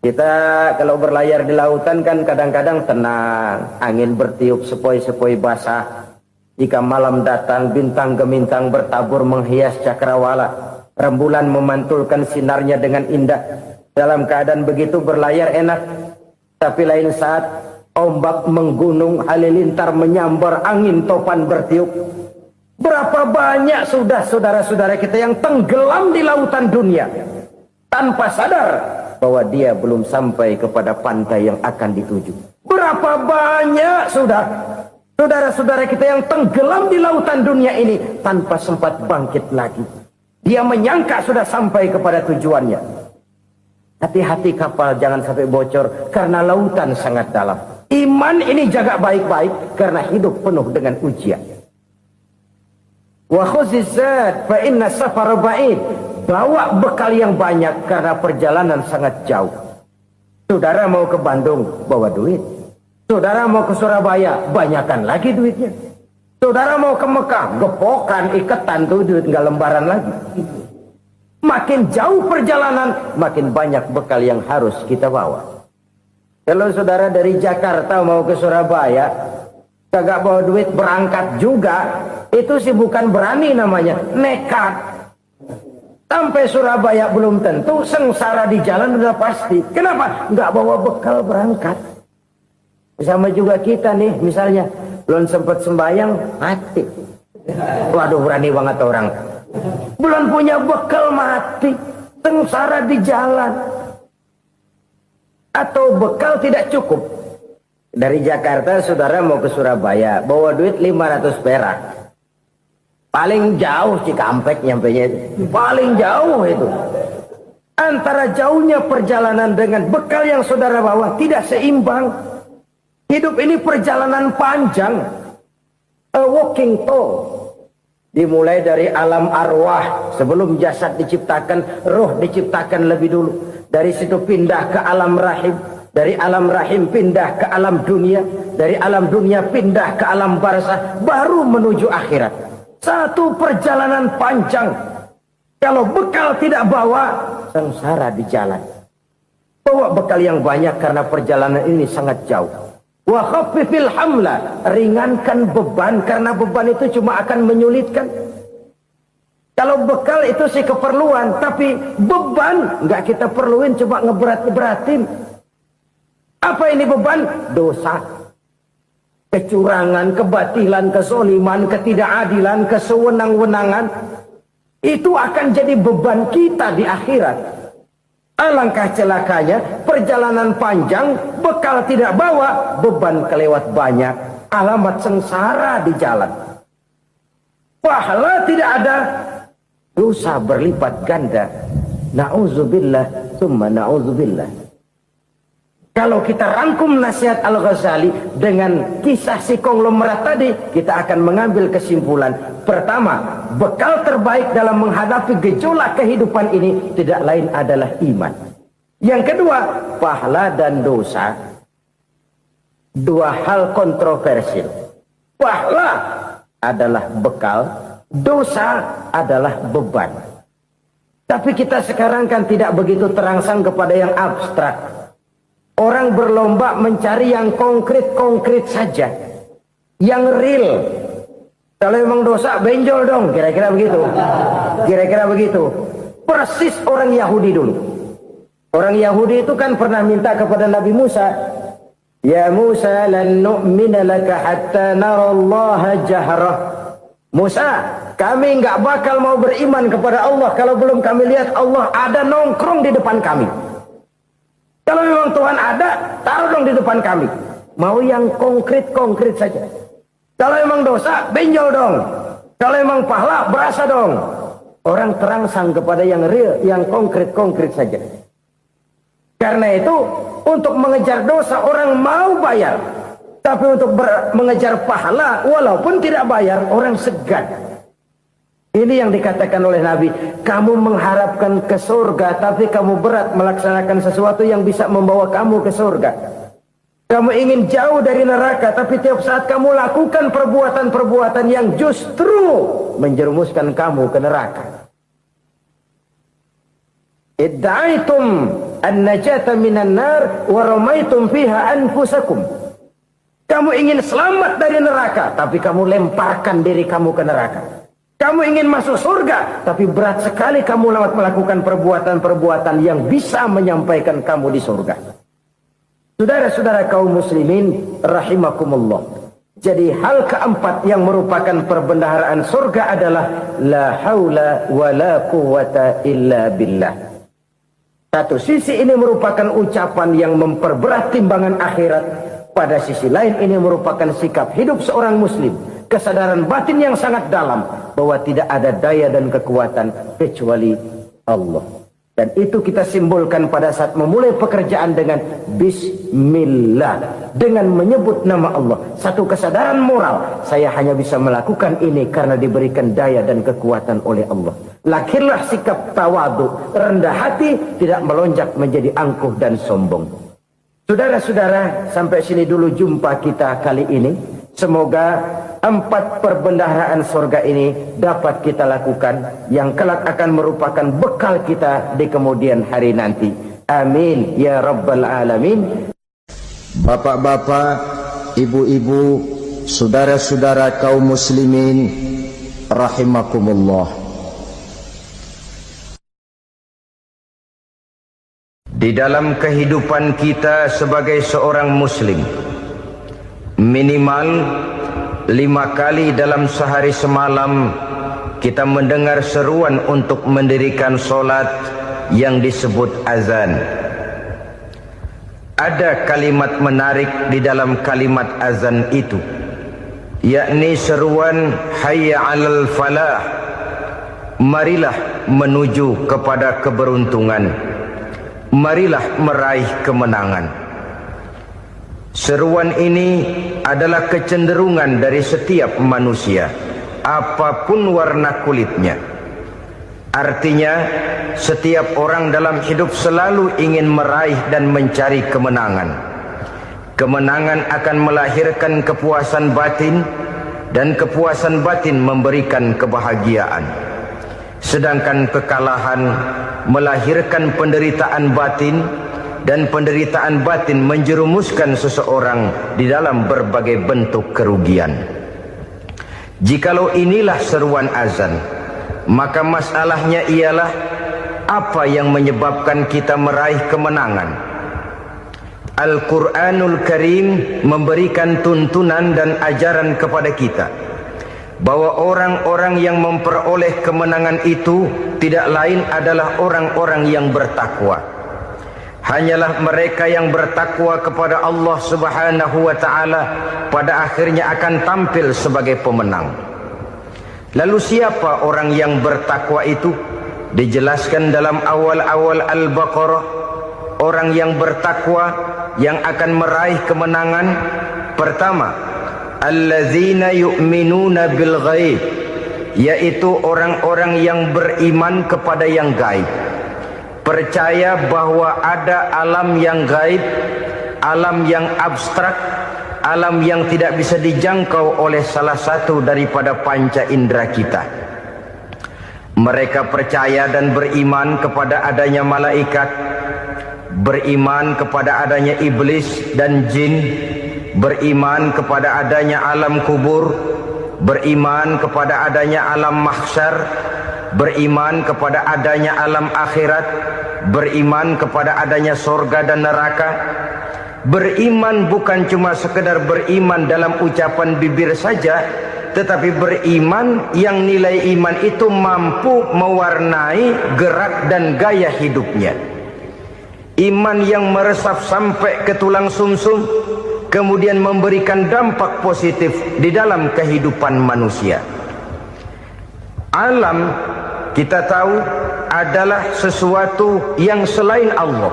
Kita kalau berlayar di lautan kan kadang-kadang tenang, angin bertiup sepoi-sepoi basah. Jika malam datang bintang gemintang bertabur menghias cakrawala, rembulan memantulkan sinarnya dengan indah. Dalam keadaan begitu berlayar enak, tapi lain saat ombak menggunung, halilintar menyambar, angin topan bertiup. Berapa banyak sudah saudara-saudara kita yang tenggelam di lautan dunia tanpa sadar bahwa dia belum sampai kepada pantai yang akan dituju. Berapa banyak sudah Saudara-saudara kita yang tenggelam di lautan dunia ini tanpa sempat bangkit lagi. Dia menyangka sudah sampai kepada tujuannya. Hati-hati kapal jangan sampai bocor karena lautan sangat dalam. Iman ini jaga baik-baik karena hidup penuh dengan ujian. Wa khuzizat fa inna safara ba'id. Bawa bekal yang banyak karena perjalanan sangat jauh. Saudara mau ke Bandung, bawa duit. Saudara mau ke Surabaya, banyakan lagi duitnya. Saudara mau ke Mekah, gepokan, iketan tuh duit, nggak lembaran lagi. Makin jauh perjalanan, makin banyak bekal yang harus kita bawa. Kalau saudara dari Jakarta mau ke Surabaya, kagak bawa duit berangkat juga, itu sih bukan berani namanya, nekat. Sampai Surabaya belum tentu, sengsara di jalan udah pasti. Kenapa? Nggak bawa bekal berangkat. Sama juga kita nih, misalnya belum sempat sembahyang, mati. Waduh, berani banget orang. Belum punya bekal, mati. Sengsara di jalan. Atau bekal tidak cukup. Dari Jakarta, saudara mau ke Surabaya, bawa duit 500 perak. Paling jauh Cikampek nyampenya itu. Paling jauh itu. Antara jauhnya perjalanan dengan bekal yang saudara bawa tidak seimbang. Hidup ini perjalanan panjang, a walking tour. Dimulai dari alam arwah, sebelum jasad diciptakan, roh diciptakan lebih dulu. Dari situ pindah ke alam rahim, dari alam rahim pindah ke alam dunia, dari alam dunia pindah ke alam barzah, baru menuju akhirat. Satu perjalanan panjang. Kalau bekal tidak bawa, sengsara di jalan. Bawa bekal yang banyak karena perjalanan ini sangat jauh. Wa khaffifil hamla, ringankan beban karena beban itu cuma akan menyulitkan. Kalau bekal itu sih keperluan, tapi beban nggak kita perluin, cuma ngeberat-beratin. Apa ini beban? Dosa, kecurangan, kebatilan, kesoliman, ketidakadilan, kesewenang-wenangan. Itu akan jadi beban kita di akhirat. Alangkah celakanya, perjalanan panjang, bekal tidak bawa, beban kelewat banyak, alamat sengsara di jalan. Pahala tidak ada, dosa berlipat ganda. Na'udzubillah, summa na'udzubillah. Kalau kita rangkum nasihat Al-Ghazali dengan kisah si konglomerat tadi, kita akan mengambil kesimpulan. Pertama, bekal terbaik dalam menghadapi gejolak kehidupan ini tidak lain adalah iman. Yang kedua, pahala dan dosa. Dua hal kontroversial. Pahala adalah bekal, dosa adalah beban. Tapi kita sekarang kan tidak begitu terangsang kepada yang abstrak. Orang berlomba mencari yang konkret-konkret saja. Yang real. Kalau memang dosa, benjol dong. Kira-kira begitu. Kira-kira begitu. Persis orang Yahudi dulu. Orang Yahudi itu kan pernah minta kepada Nabi Musa. Ya Musa, lan nu'mina laka hatta narallaha jahrah. Musa, kami nggak bakal mau beriman kepada Allah kalau belum kami lihat Allah ada nongkrong di depan kami. Kalau memang Tuhan ada, taruh dong di depan kami. Mau yang konkret-konkret saja. Kalau memang dosa, benjol dong. Kalau memang pahala, berasa dong. Orang terangsang kepada yang real, yang konkret-konkret saja. Karena itu, untuk mengejar dosa, orang mau bayar. Tapi untuk mengejar pahala, walaupun tidak bayar, orang segan. Ini yang dikatakan oleh Nabi, kamu mengharapkan ke surga, tapi kamu berat melaksanakan sesuatu yang bisa membawa kamu ke surga. Kamu ingin jauh dari neraka, tapi tiap saat kamu lakukan perbuatan-perbuatan yang justru menjerumuskan kamu ke neraka. Idda'aitum an-najata minan nar wa ramaitum fiha anfusakum. Kamu ingin selamat dari neraka, tapi kamu lemparkan diri kamu ke neraka. Kamu ingin masuk surga, tapi berat sekali kamu melakukan perbuatan-perbuatan yang bisa menyampaikan kamu di surga. Saudara-saudara kaum muslimin, rahimakumullah. Jadi hal keempat yang merupakan perbendaharaan surga adalah la haula wa la quwata illa billah. Satu sisi ini merupakan ucapan yang memperberat timbangan akhirat. Pada sisi lain ini merupakan sikap hidup seorang muslim, kesadaran batin yang sangat dalam bahwa tidak ada daya dan kekuatan kecuali Allah. Dan itu kita simbolkan pada saat memulai pekerjaan dengan Bismillah, dengan menyebut nama Allah. Satu kesadaran moral, saya hanya bisa melakukan ini karena diberikan daya dan kekuatan oleh Allah. Lahirlah sikap tawadu, rendah hati, tidak melonjak menjadi angkuh dan sombong. Saudara-saudara, sampai sini dulu jumpa kita kali ini. Semoga 4 perbendaharaan surga ini dapat kita lakukan, yang kelak akan merupakan bekal kita di kemudian hari nanti. Amin ya rabbal alamin. Bapak-bapak, ibu-ibu, saudara-saudara kaum muslimin rahimakumullah. Di dalam kehidupan kita sebagai seorang muslim, minimal 5 kali dalam sehari semalam kita mendengar seruan untuk mendirikan solat yang disebut azan. Ada kalimat menarik di dalam kalimat azan itu, yakni seruan hayya 'alal falah, marilah menuju kepada keberuntungan, marilah meraih kemenangan. Seruan ini adalah kecenderungan dari setiap manusia, apapun warna kulitnya. Artinya, setiap orang dalam hidup selalu ingin meraih dan mencari kemenangan. Kemenangan akan melahirkan kepuasan batin, dan kepuasan batin memberikan kebahagiaan. Sedangkan kekalahan melahirkan penderitaan batin, dan penderitaan batin menjerumuskan seseorang di dalam berbagai bentuk kerugian. Jikalau inilah seruan azan, maka masalahnya ialah apa yang menyebabkan kita meraih kemenangan. Al-Quranul Karim memberikan tuntunan dan ajaran kepada kita bahwa orang-orang yang memperoleh kemenangan itu tidak lain adalah orang-orang yang bertakwa. Hanyalah mereka yang bertakwa kepada Allah Subhanahu wa ta'ala pada akhirnya akan tampil sebagai pemenang. Lalu siapa orang yang bertakwa itu? Dijelaskan dalam awal-awal Al-Baqarah, orang yang bertakwa yang akan meraih kemenangan. Pertama, allazina yu'minuna bil ghaib, yaitu orang-orang yang beriman kepada yang gaib. Percaya bahwa ada alam yang gaib, alam yang abstrak, alam yang tidak bisa dijangkau oleh salah satu daripada panca indera kita. Mereka percaya dan beriman kepada adanya malaikat, beriman kepada adanya iblis dan jin, beriman kepada adanya alam kubur, beriman kepada adanya alam mahsyar, beriman kepada adanya alam akhirat, beriman kepada adanya surga dan neraka. Beriman bukan cuma sekedar beriman dalam ucapan bibir saja, tetapi beriman yang nilai iman itu mampu mewarnai gerak dan gaya hidupnya. Iman yang meresap sampai ke tulang sumsum, kemudian memberikan dampak positif di dalam kehidupan manusia. Alam, kita tahu, adalah sesuatu yang selain Allah,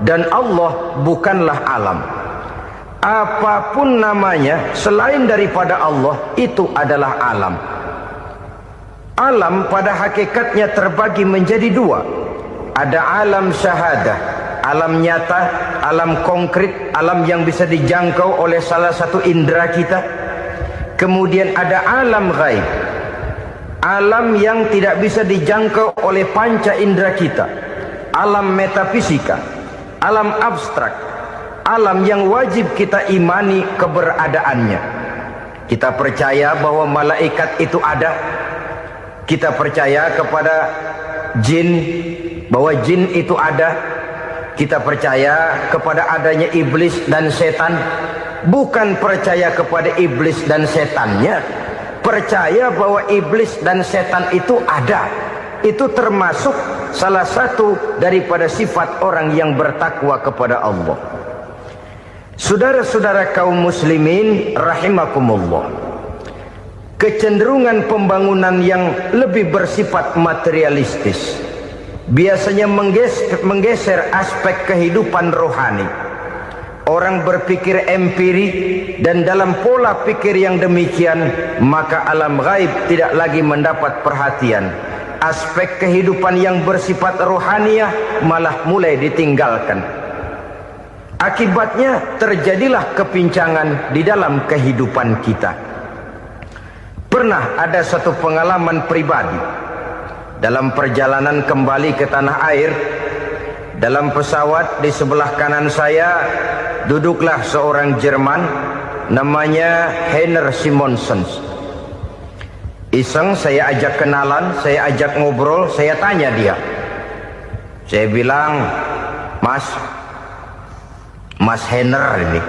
dan Allah bukanlah alam. Apapun namanya selain daripada Allah, itu adalah alam. Alam pada hakikatnya terbagi menjadi 2. Ada alam syahadah, alam nyata, alam konkret, alam yang bisa dijangkau oleh salah satu indera kita. Kemudian ada alam ghaib, alam yang tidak bisa dijangkau oleh panca indera kita, alam metafisika, alam abstrak, alam yang wajib kita imani keberadaannya. Kita percaya bahwa malaikat itu ada, kita percaya kepada jin, bahwa jin itu ada, kita percaya kepada adanya iblis dan setan. Bukan percaya kepada iblis dan setannya, percaya bahwa iblis dan setan itu ada. Itu termasuk salah satu daripada sifat orang yang bertakwa kepada Allah. Saudara-saudara kaum muslimin rahimakumullah, kecenderungan pembangunan yang lebih bersifat materialistis biasanya menggeser aspek kehidupan rohani. Orang berpikir empiri, dan dalam pola pikir yang demikian maka alam gaib tidak lagi mendapat perhatian. Aspek kehidupan yang bersifat rohaniah malah mulai ditinggalkan. Akibatnya terjadilah kepincangan di dalam kehidupan kita. Pernah ada satu pengalaman pribadi dalam perjalanan kembali ke tanah air. Dalam pesawat di sebelah kanan saya duduklah seorang Jerman namanya Heiner Simonsen. Iseng saya ajak kenalan, saya ajak ngobrol, saya tanya dia. Saya bilang, Mas Heiner ini,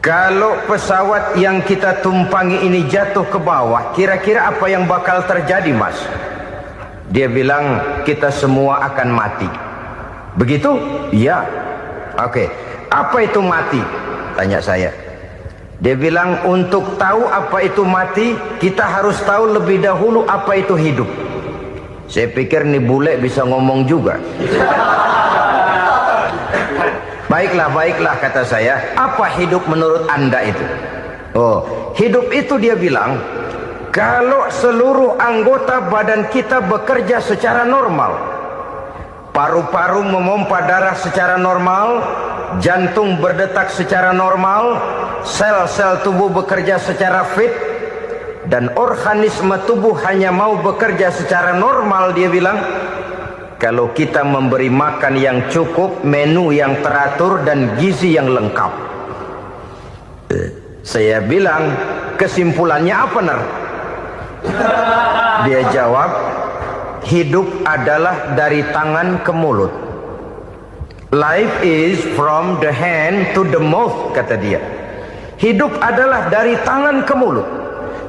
kalau pesawat yang kita tumpangi ini jatuh ke bawah, kira-kira apa yang bakal terjadi, Mas? Dia bilang, kita semua akan mati. Begitu? Iya. Oke. Apa itu mati? Tanya saya. Dia bilang, untuk tahu apa itu mati, kita harus tahu lebih dahulu apa itu hidup. Saya pikir nih bule bisa ngomong juga. Baiklah kata saya. Apa hidup menurut Anda itu? Oh, hidup itu dia bilang, kalau seluruh anggota badan kita bekerja secara normal, paru-paru memompa darah secara normal, jantung berdetak secara normal, sel-sel tubuh bekerja secara fit, dan organisme tubuh hanya mau bekerja secara normal, dia bilang, kalau kita memberi makan yang cukup, menu yang teratur, dan gizi yang lengkap. Saya bilang, kesimpulannya apa, Ner? Dia jawab, hidup adalah dari tangan ke mulut. Life is from the hand to the mouth, kata dia. Hidup adalah dari tangan ke mulut.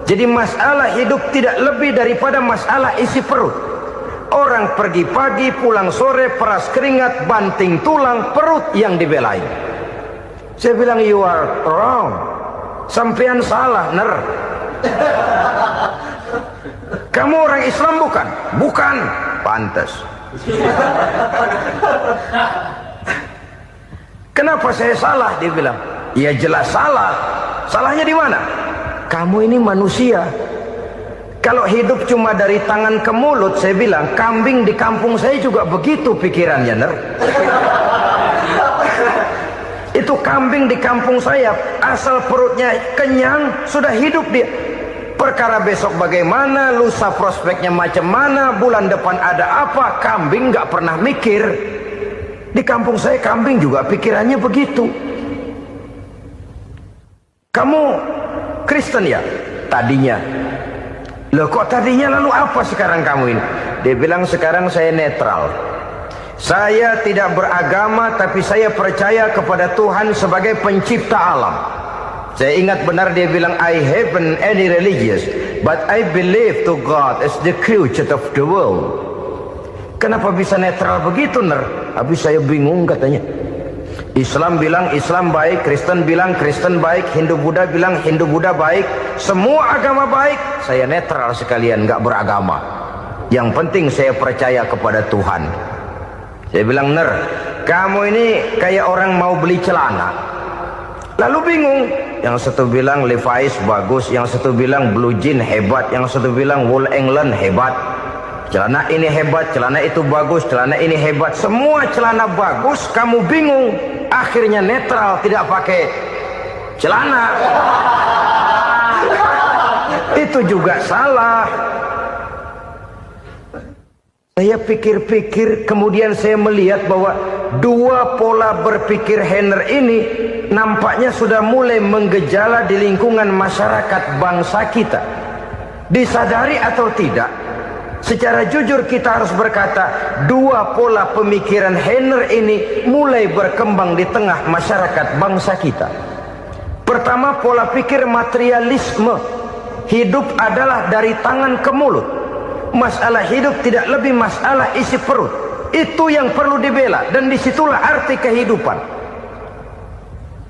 Jadi masalah hidup tidak lebih daripada masalah isi perut. Orang pergi pagi, pulang sore, peras keringat, banting tulang, perut yang dibelai. Saya bilang, you are wrong. Sampean salah, Ner. Kamu orang Islam bukan? Bukan. Pantas. Kenapa saya salah? Dia bilang, ya jelas salah. Salahnya di mana? Kamu ini manusia. Kalau hidup cuma dari tangan ke mulut, saya bilang, kambing di kampung saya juga begitu pikirannya, Ner. Itu kambing di kampung saya, asal perutnya kenyang, sudah hidup dia. Perkara besok bagaimana, lusa prospeknya macam mana, bulan depan ada apa, kambing nggak pernah mikir. Di kampung saya kambing juga pikirannya begitu. Kamu Kristen ya? Tadinya. Loh kok tadinya, lalu apa sekarang kamu ini? Dia bilang, sekarang saya netral. Saya tidak beragama, tapi saya percaya kepada Tuhan sebagai pencipta alam. Saya ingat benar dia bilang, I haven't any religious, but I believe to God as the creator of the world. Kenapa bisa netral begitu, Ner? Habis saya bingung katanya. Islam bilang Islam baik, Kristen bilang Kristen baik, Hindu Buddha bilang Hindu Buddha baik, semua agama baik. Saya netral sekalian, nggak beragama. Yang penting saya percaya kepada Tuhan. Saya bilang, Ner, kamu ini kayak orang mau beli celana, lalu bingung. Yang satu bilang Levi's bagus, yang satu bilang Blue Jean hebat, yang satu bilang Wool England hebat. Celana ini hebat, celana itu bagus, celana ini hebat. Semua celana bagus, kamu bingung. Akhirnya netral, tidak pakai celana. Itu juga salah. Saya pikir-pikir, kemudian saya melihat bahwa dua pola berpikir Heiner ini nampaknya sudah mulai menggejala di lingkungan masyarakat bangsa kita. Disadari atau tidak, secara jujur kita harus berkata, dua pola pemikiran Heiner ini mulai berkembang di tengah masyarakat bangsa kita. Pertama, pola pikir materialisme. Hidup adalah dari tangan ke mulut. Masalah hidup tidak lebih masalah isi perut. Itu yang perlu dibela, dan disitulah arti kehidupan.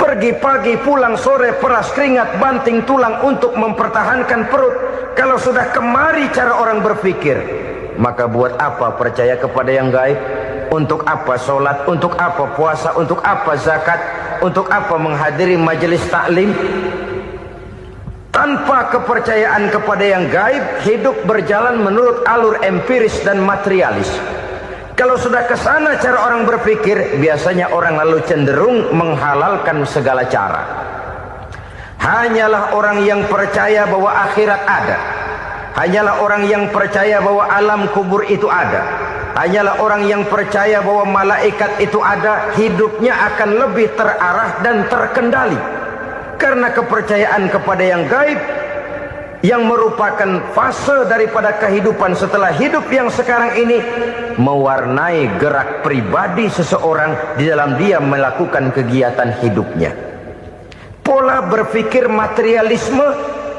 Pergi pagi, pulang sore, peras keringat, banting tulang untuk mempertahankan perut. Kalau sudah kemari cara orang berpikir, maka buat apa percaya kepada yang gaib? Untuk apa sholat? Untuk apa puasa? Untuk apa zakat? Untuk apa menghadiri majelis taklim? Tanpa kepercayaan kepada yang gaib, hidup berjalan menurut alur empiris dan materialis. Kalau sudah ke sana cara orang berpikir, biasanya orang lalu cenderung menghalalkan segala cara. Hanyalah orang yang percaya bahwa akhirat ada, hanyalah orang yang percaya bahwa alam kubur itu ada, hanyalah orang yang percaya bahwa malaikat itu ada, hidupnya akan lebih terarah dan terkendali. Karena kepercayaan kepada yang gaib, yang merupakan fase daripada kehidupan setelah hidup yang sekarang ini, mewarnai gerak pribadi seseorang di dalam dia melakukan kegiatan hidupnya. Pola berpikir materialisme,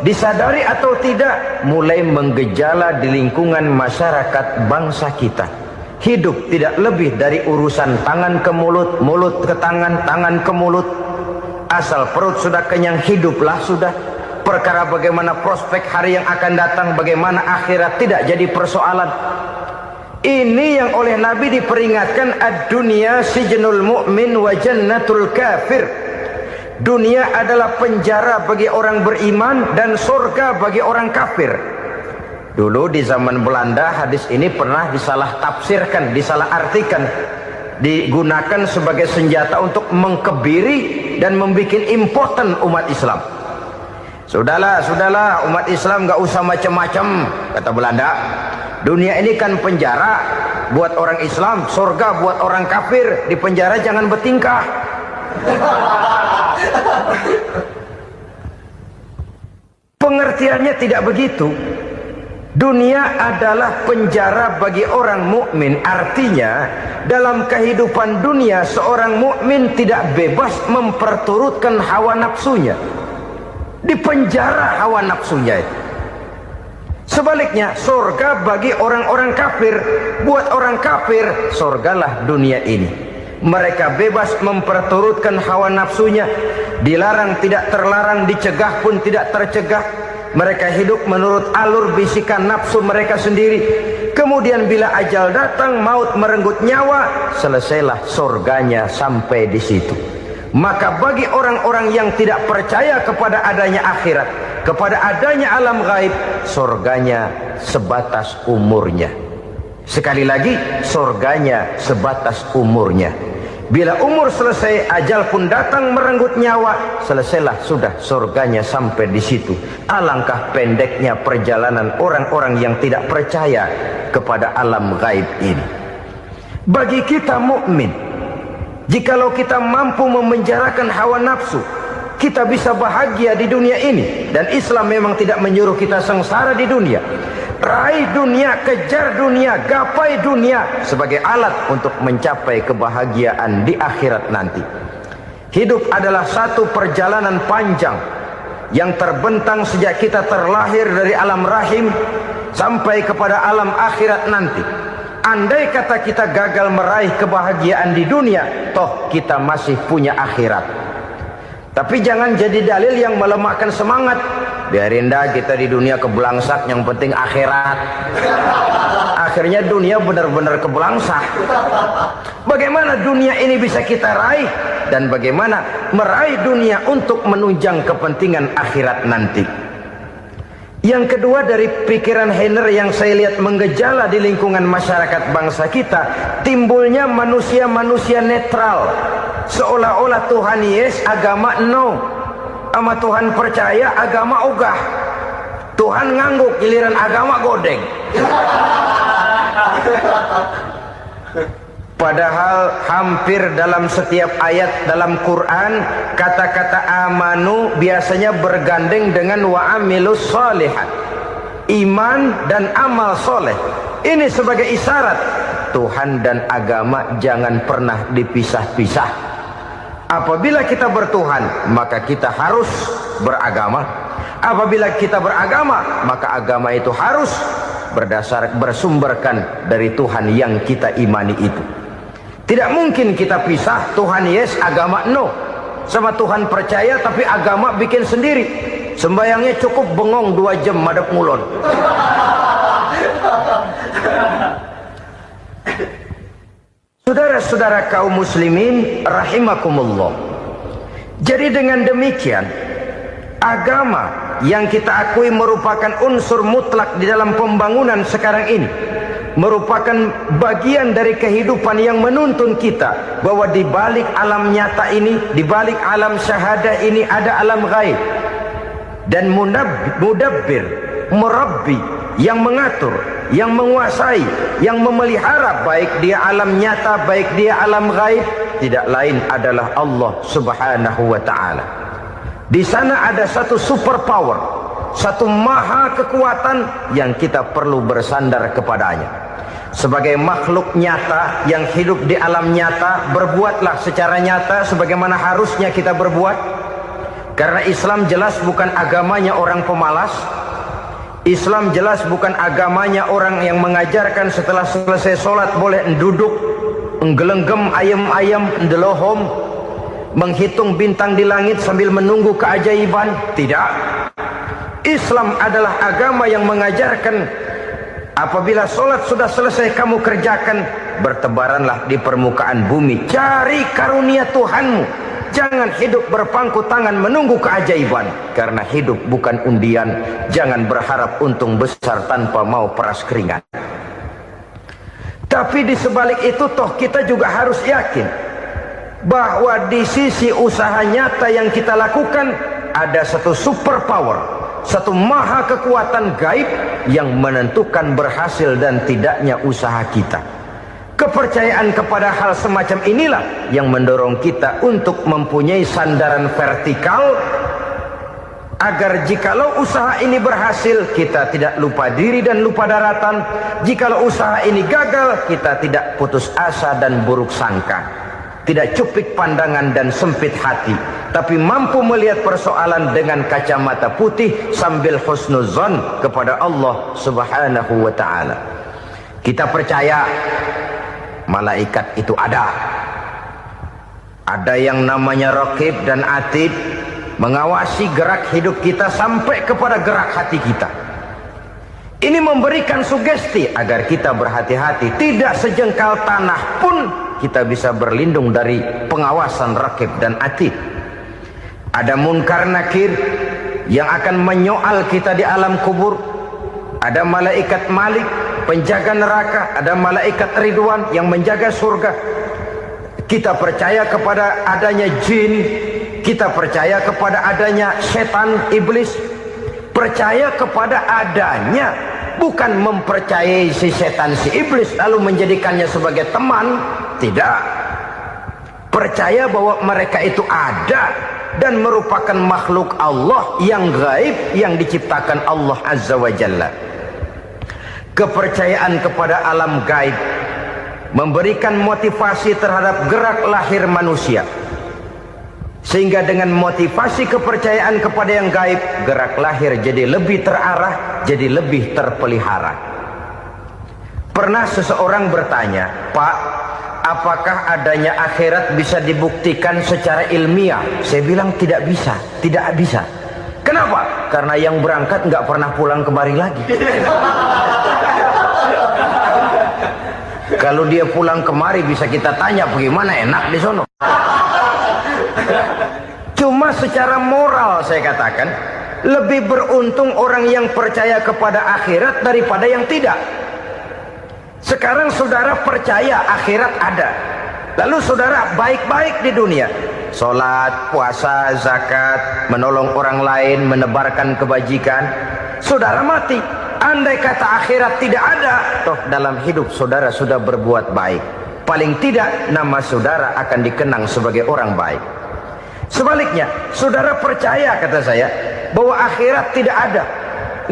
disadari atau tidak, mulai menggejala di lingkungan masyarakat bangsa kita. Hidup tidak lebih dari urusan tangan ke mulut, mulut ke tangan, tangan ke mulut. Asal perut sudah kenyang, hiduplah sudah. Perkara bagaimana prospek hari yang akan datang, bagaimana akhirat, tidak jadi persoalan. Ini yang oleh Nabi diperingatkan, ad-dunya sijnul mu'min wa jannatul kafir. Dunia adalah penjara bagi orang beriman dan surga bagi orang kafir. Dulu di zaman Belanda hadis ini pernah disalah tafsirkan, disalah artikan, digunakan sebagai senjata untuk mengkebiri dan membuat impoten umat Islam. Sudahlah umat Islam gak usah macam-macam, kata Belanda. Dunia ini kan penjara buat orang Islam, surga buat orang kafir. Di penjara jangan bertingkah. Pengertiannya tidak begitu. Dunia adalah penjara bagi orang mukmin. Artinya dalam kehidupan dunia seorang mukmin tidak bebas memperturutkan hawa nafsunya. Di penjara hawa nafsunya itu. Sebaliknya surga bagi orang-orang kafir. Buat orang kafir, surgalah dunia ini. Mereka bebas memperturutkan hawa nafsunya. Dilarang tidak terlarang, dicegah pun tidak tercegah. Mereka hidup menurut alur bisikan nafsu mereka sendiri. Kemudian bila ajal datang, maut merenggut nyawa, selesailah surganya sampai di situ. Maka bagi orang-orang yang tidak percaya kepada adanya akhirat, kepada adanya alam gaib, surganya sebatas umurnya. Sekali lagi, surganya sebatas umurnya. Bila umur selesai, ajal pun datang merenggut nyawa, selesailah sudah surganya sampai di situ. Alangkah pendeknya perjalanan orang-orang yang tidak percaya kepada alam gaib ini. Bagi kita mukmin, jikalau kita mampu memenjarakan hawa nafsu, kita bisa bahagia di dunia ini. Dan Islam memang tidak menyuruh kita sengsara di dunia. Raih dunia, kejar dunia, gapai dunia sebagai alat untuk mencapai kebahagiaan di akhirat nanti. Hidup adalah satu perjalanan panjang yang terbentang sejak kita terlahir dari alam rahim sampai kepada alam akhirat nanti. Andai kata kita gagal meraih kebahagiaan di dunia, toh kita masih punya akhirat. Tapi jangan jadi dalil yang melemahkan semangat. Biarin dah kita di dunia kebelangsak, yang penting akhirat. Akhirnya dunia benar-benar kebelangsak. Bagaimana dunia ini bisa kita raih, dan bagaimana meraih dunia untuk menunjang kepentingan akhirat nanti. Yang kedua, dari pikiran Heiner yang saya lihat menggejala di lingkungan masyarakat bangsa kita, timbulnya manusia-manusia netral. Seolah-olah Tuhan yes, agama no. Sama Tuhan percaya, agama ogah. Tuhan ngangguk, giliran agama godeng. Padahal hampir dalam setiap ayat dalam Quran, kata-kata amanu biasanya bergandeng dengan wa amilus sholihat. Iman dan amal soleh. Ini sebagai isyarat Tuhan dan agama jangan pernah dipisah-pisah. Apabila kita bertuhan, maka kita harus beragama. Apabila kita beragama, maka agama itu harus bersumberkan dari Tuhan yang kita imani itu. Tidak mungkin kita pisah, Tuhan yes, agama no. Sama Tuhan percaya tapi agama bikin sendiri. Sembayangnya cukup bengong 2 jam madep ngulon. Saudara-saudara kaum muslimin rahimakumullah. Jadi dengan demikian, agama yang kita akui merupakan unsur mutlak di dalam pembangunan sekarang ini, merupakan bagian dari kehidupan yang menuntun kita bahwa di balik alam nyata ini, di balik alam syahadah ini ada alam gaib. Dan mudabbir, murabbi, yang mengatur, yang menguasai, yang memelihara baik dia alam nyata, baik dia alam gaib, tidak lain adalah Allah Subhanahu wa ta'ala. Di sana ada satu super power, satu maha kekuatan yang kita perlu bersandar kepadanya. Sebagai makhluk nyata yang hidup di alam nyata, berbuatlah secara nyata sebagaimana harusnya kita berbuat. Karena Islam jelas bukan agamanya orang pemalas. Islam jelas bukan agamanya orang yang mengajarkan setelah selesai sholat boleh duduk, nggelenggem ayam-ayam, ndelohom, menghitung bintang di langit sambil menunggu keajaiban. Tidak. Islam adalah agama yang mengajarkan apabila sholat sudah selesai kamu kerjakan, bertebaranlah di permukaan bumi, cari karunia Tuhanmu. Jangan hidup berpangku tangan menunggu keajaiban. Karena hidup bukan undian. Jangan berharap untung besar tanpa mau peras keringat. Tapi di sebalik itu toh kita juga harus yakin bahwa di sisi usaha nyata yang kita lakukan ada satu super power, satu maha kekuatan gaib yang menentukan berhasil dan tidaknya usaha kita. Kepercayaan kepada hal semacam inilah yang mendorong kita untuk mempunyai sandaran vertikal, agar jikalau usaha ini berhasil, kita tidak lupa diri dan lupa daratan. Jikalau usaha ini gagal, kita tidak putus asa dan buruk sangka, tidak cupik pandangan dan sempit hati, tapi mampu melihat persoalan dengan kacamata putih sambil husnuzon kepada Allah Subhanahu wa ta'ala. Kita percaya malaikat itu ada. Ada yang namanya raqib dan atid, mengawasi gerak hidup kita sampai kepada gerak hati kita. Ini memberikan sugesti agar kita berhati-hati. Tidak sejengkal tanah pun kita bisa berlindung dari pengawasan raqib dan atid. Ada munkar nakir yang akan menyoal kita di alam kubur. Ada malaikat Malik, penjaga neraka. Ada malaikat Ridwan yang menjaga surga. Kita percaya kepada adanya jin. Kita percaya kepada adanya setan, iblis. Percaya kepada adanya, bukan mempercayai si setan, si iblis lalu menjadikannya sebagai teman. Tidak. Percaya bahwa mereka itu ada dan merupakan makhluk Allah yang gaib, yang diciptakan Allah Azza wa Jalla. Kepercayaan kepada alam gaib memberikan motivasi terhadap gerak lahir manusia, sehingga dengan motivasi kepercayaan kepada yang gaib, gerak lahir jadi lebih terarah, jadi lebih terpelihara. Pernah seseorang bertanya, "Pak, apakah adanya akhirat bisa dibuktikan secara ilmiah?" Saya bilang tidak bisa, tidak bisa. Kenapa? Karena yang berangkat nggak pernah pulang kemari lagi. Kalau dia pulang kemari bisa kita tanya bagaimana enak di sono. Cuma secara moral saya katakan, lebih beruntung orang yang percaya kepada akhirat daripada yang tidak. Sekarang saudara percaya akhirat ada, lalu saudara baik-baik di dunia, sholat, puasa, zakat, menolong orang lain, menebarkan kebajikan. Saudara mati, andai kata akhirat tidak ada, toh dalam hidup saudara sudah berbuat baik. Paling tidak nama saudara akan dikenang sebagai orang baik. Sebaliknya, saudara percaya, kata saya, bahwa akhirat tidak ada,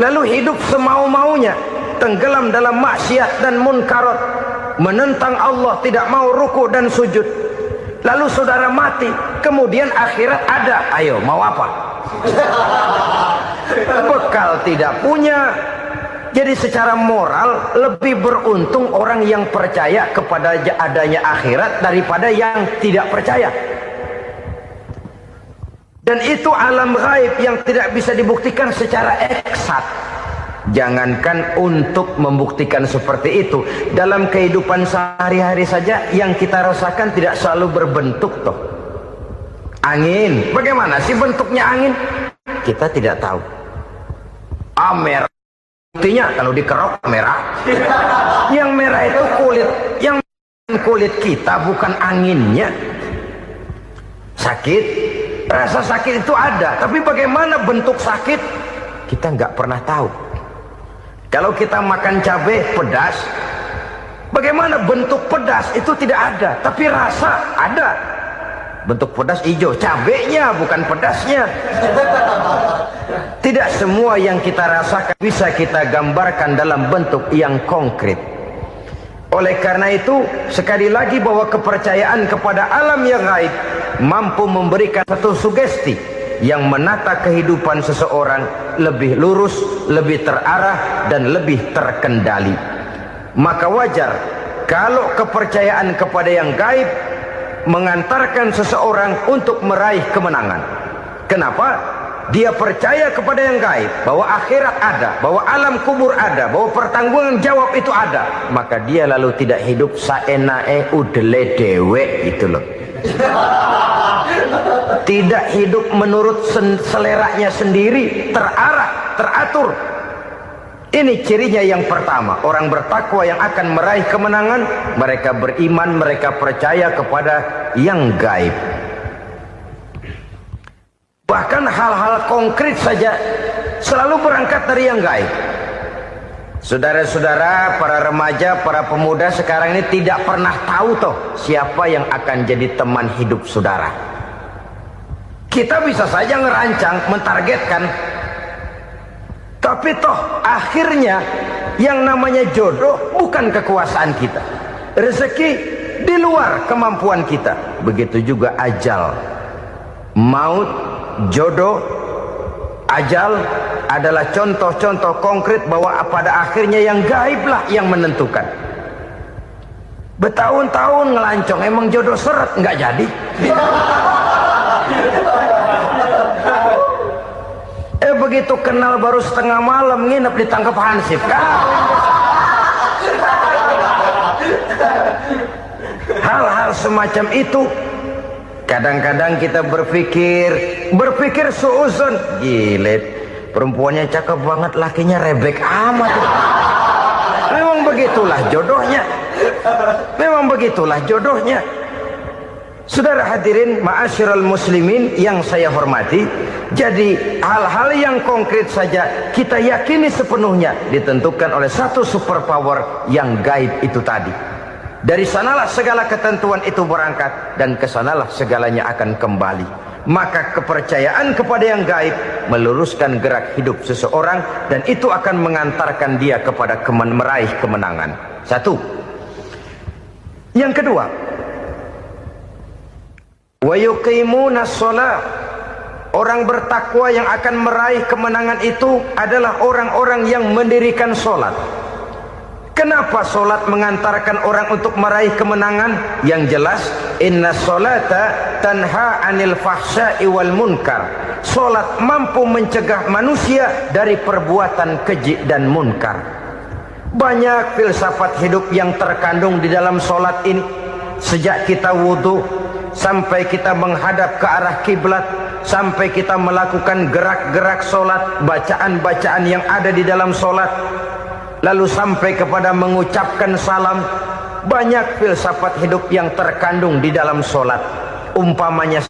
lalu hidup semau-maunya, tenggelam dalam maksiat dan munkarat, menentang Allah, tidak mau ruku dan sujud. Lalu saudara mati, kemudian akhirat ada. Ayo, mau apa? Bekal tidak punya. Jadi secara moral lebih beruntung orang yang percaya kepada adanya akhirat daripada yang tidak percaya. Dan itu alam gaib yang tidak bisa dibuktikan secara eksat. Jangankan untuk membuktikan seperti itu, dalam kehidupan sehari-hari saja yang kita rasakan tidak selalu berbentuk toh. Angin, bagaimana sih bentuknya angin? Kita tidak tahu. Merah, buktinya kalau dikerok merah. Yang merah itu kulit, yang kulit kita bukan anginnya. Sakit, rasa sakit itu ada, tapi bagaimana bentuk sakit kita nggak pernah tahu. Kalau kita makan cabai pedas, bagaimana bentuk pedas itu tidak ada, tapi rasa ada. Bentuk pedas hijau, cabainya bukan pedasnya. Tidak semua yang kita rasakan bisa kita gambarkan dalam bentuk yang konkret. Oleh karena itu, sekali lagi bahwa kepercayaan kepada alam yang gaib mampu memberikan satu sugesti yang menata kehidupan seseorang lebih lurus, lebih terarah, dan lebih terkendali. Maka wajar kalau kepercayaan kepada yang gaib mengantarkan seseorang untuk meraih kemenangan. Kenapa? Dia percaya kepada yang gaib, bahwa akhirat ada, bahwa alam kubur ada, bahwa pertanggungan jawab itu ada. Maka dia lalu tidak hidup saenae udele dewe itu loh. Tidak hidup menurut seleranya sendiri, terarah, teratur. Ini cirinya yang pertama. Orang bertakwa yang akan meraih kemenangan, mereka beriman, mereka percaya kepada yang gaib. Bahkan hal-hal konkret saja selalu berangkat dari yang gaib. Saudara-saudara, para remaja, para pemuda sekarang ini tidak pernah tahu toh siapa yang akan jadi teman hidup saudara. Kita bisa saja ngerancang, mentargetkan, tapi toh akhirnya yang namanya jodoh bukan kekuasaan kita. Rezeki di luar kemampuan kita. Begitu juga ajal, maut, jodoh, ajal adalah contoh-contoh konkret bahwa pada akhirnya yang gaiblah yang menentukan. Bertahun-tahun ngelancong, emang jodoh seret nggak jadi. Begitu kenal baru setengah malam nginep ditangkap hansip kan. Hal-hal semacam itu kadang-kadang kita berpikir suuzon, gilet, perempuannya cakep banget, lakinya rebek amat. Memang begitulah jodohnya. Memang begitulah jodohnya. Saudara hadirin ma'asyiral muslimin yang saya hormati, jadi hal-hal yang konkret saja kita yakini sepenuhnya ditentukan oleh satu superpower yang gaib itu tadi. Dari sanalah segala ketentuan itu berangkat dan kesanalah segalanya akan kembali. Maka kepercayaan kepada yang gaib meluruskan gerak hidup seseorang dan itu akan mengantarkan dia kepada meraih kemenangan. Satu. Yang kedua, wa yuqimuna shalah. Orang bertakwa yang akan meraih kemenangan itu adalah orang-orang yang mendirikan sholat. Kenapa sholat mengantarkan orang untuk meraih kemenangan? Yang jelas, inna sholata tanha anil fahsya'i wal munkar. Sholat mampu mencegah manusia dari perbuatan keji dan munkar. Banyak filsafat hidup yang terkandung di dalam sholat ini. Sejak kita wudhu sampai kita menghadap ke arah kiblat, sampai kita melakukan gerak-gerak sholat, bacaan-bacaan yang ada di dalam sholat, lalu sampai kepada mengucapkan salam. Banyak filsafat hidup yang terkandung di dalam sholat. Umpamanya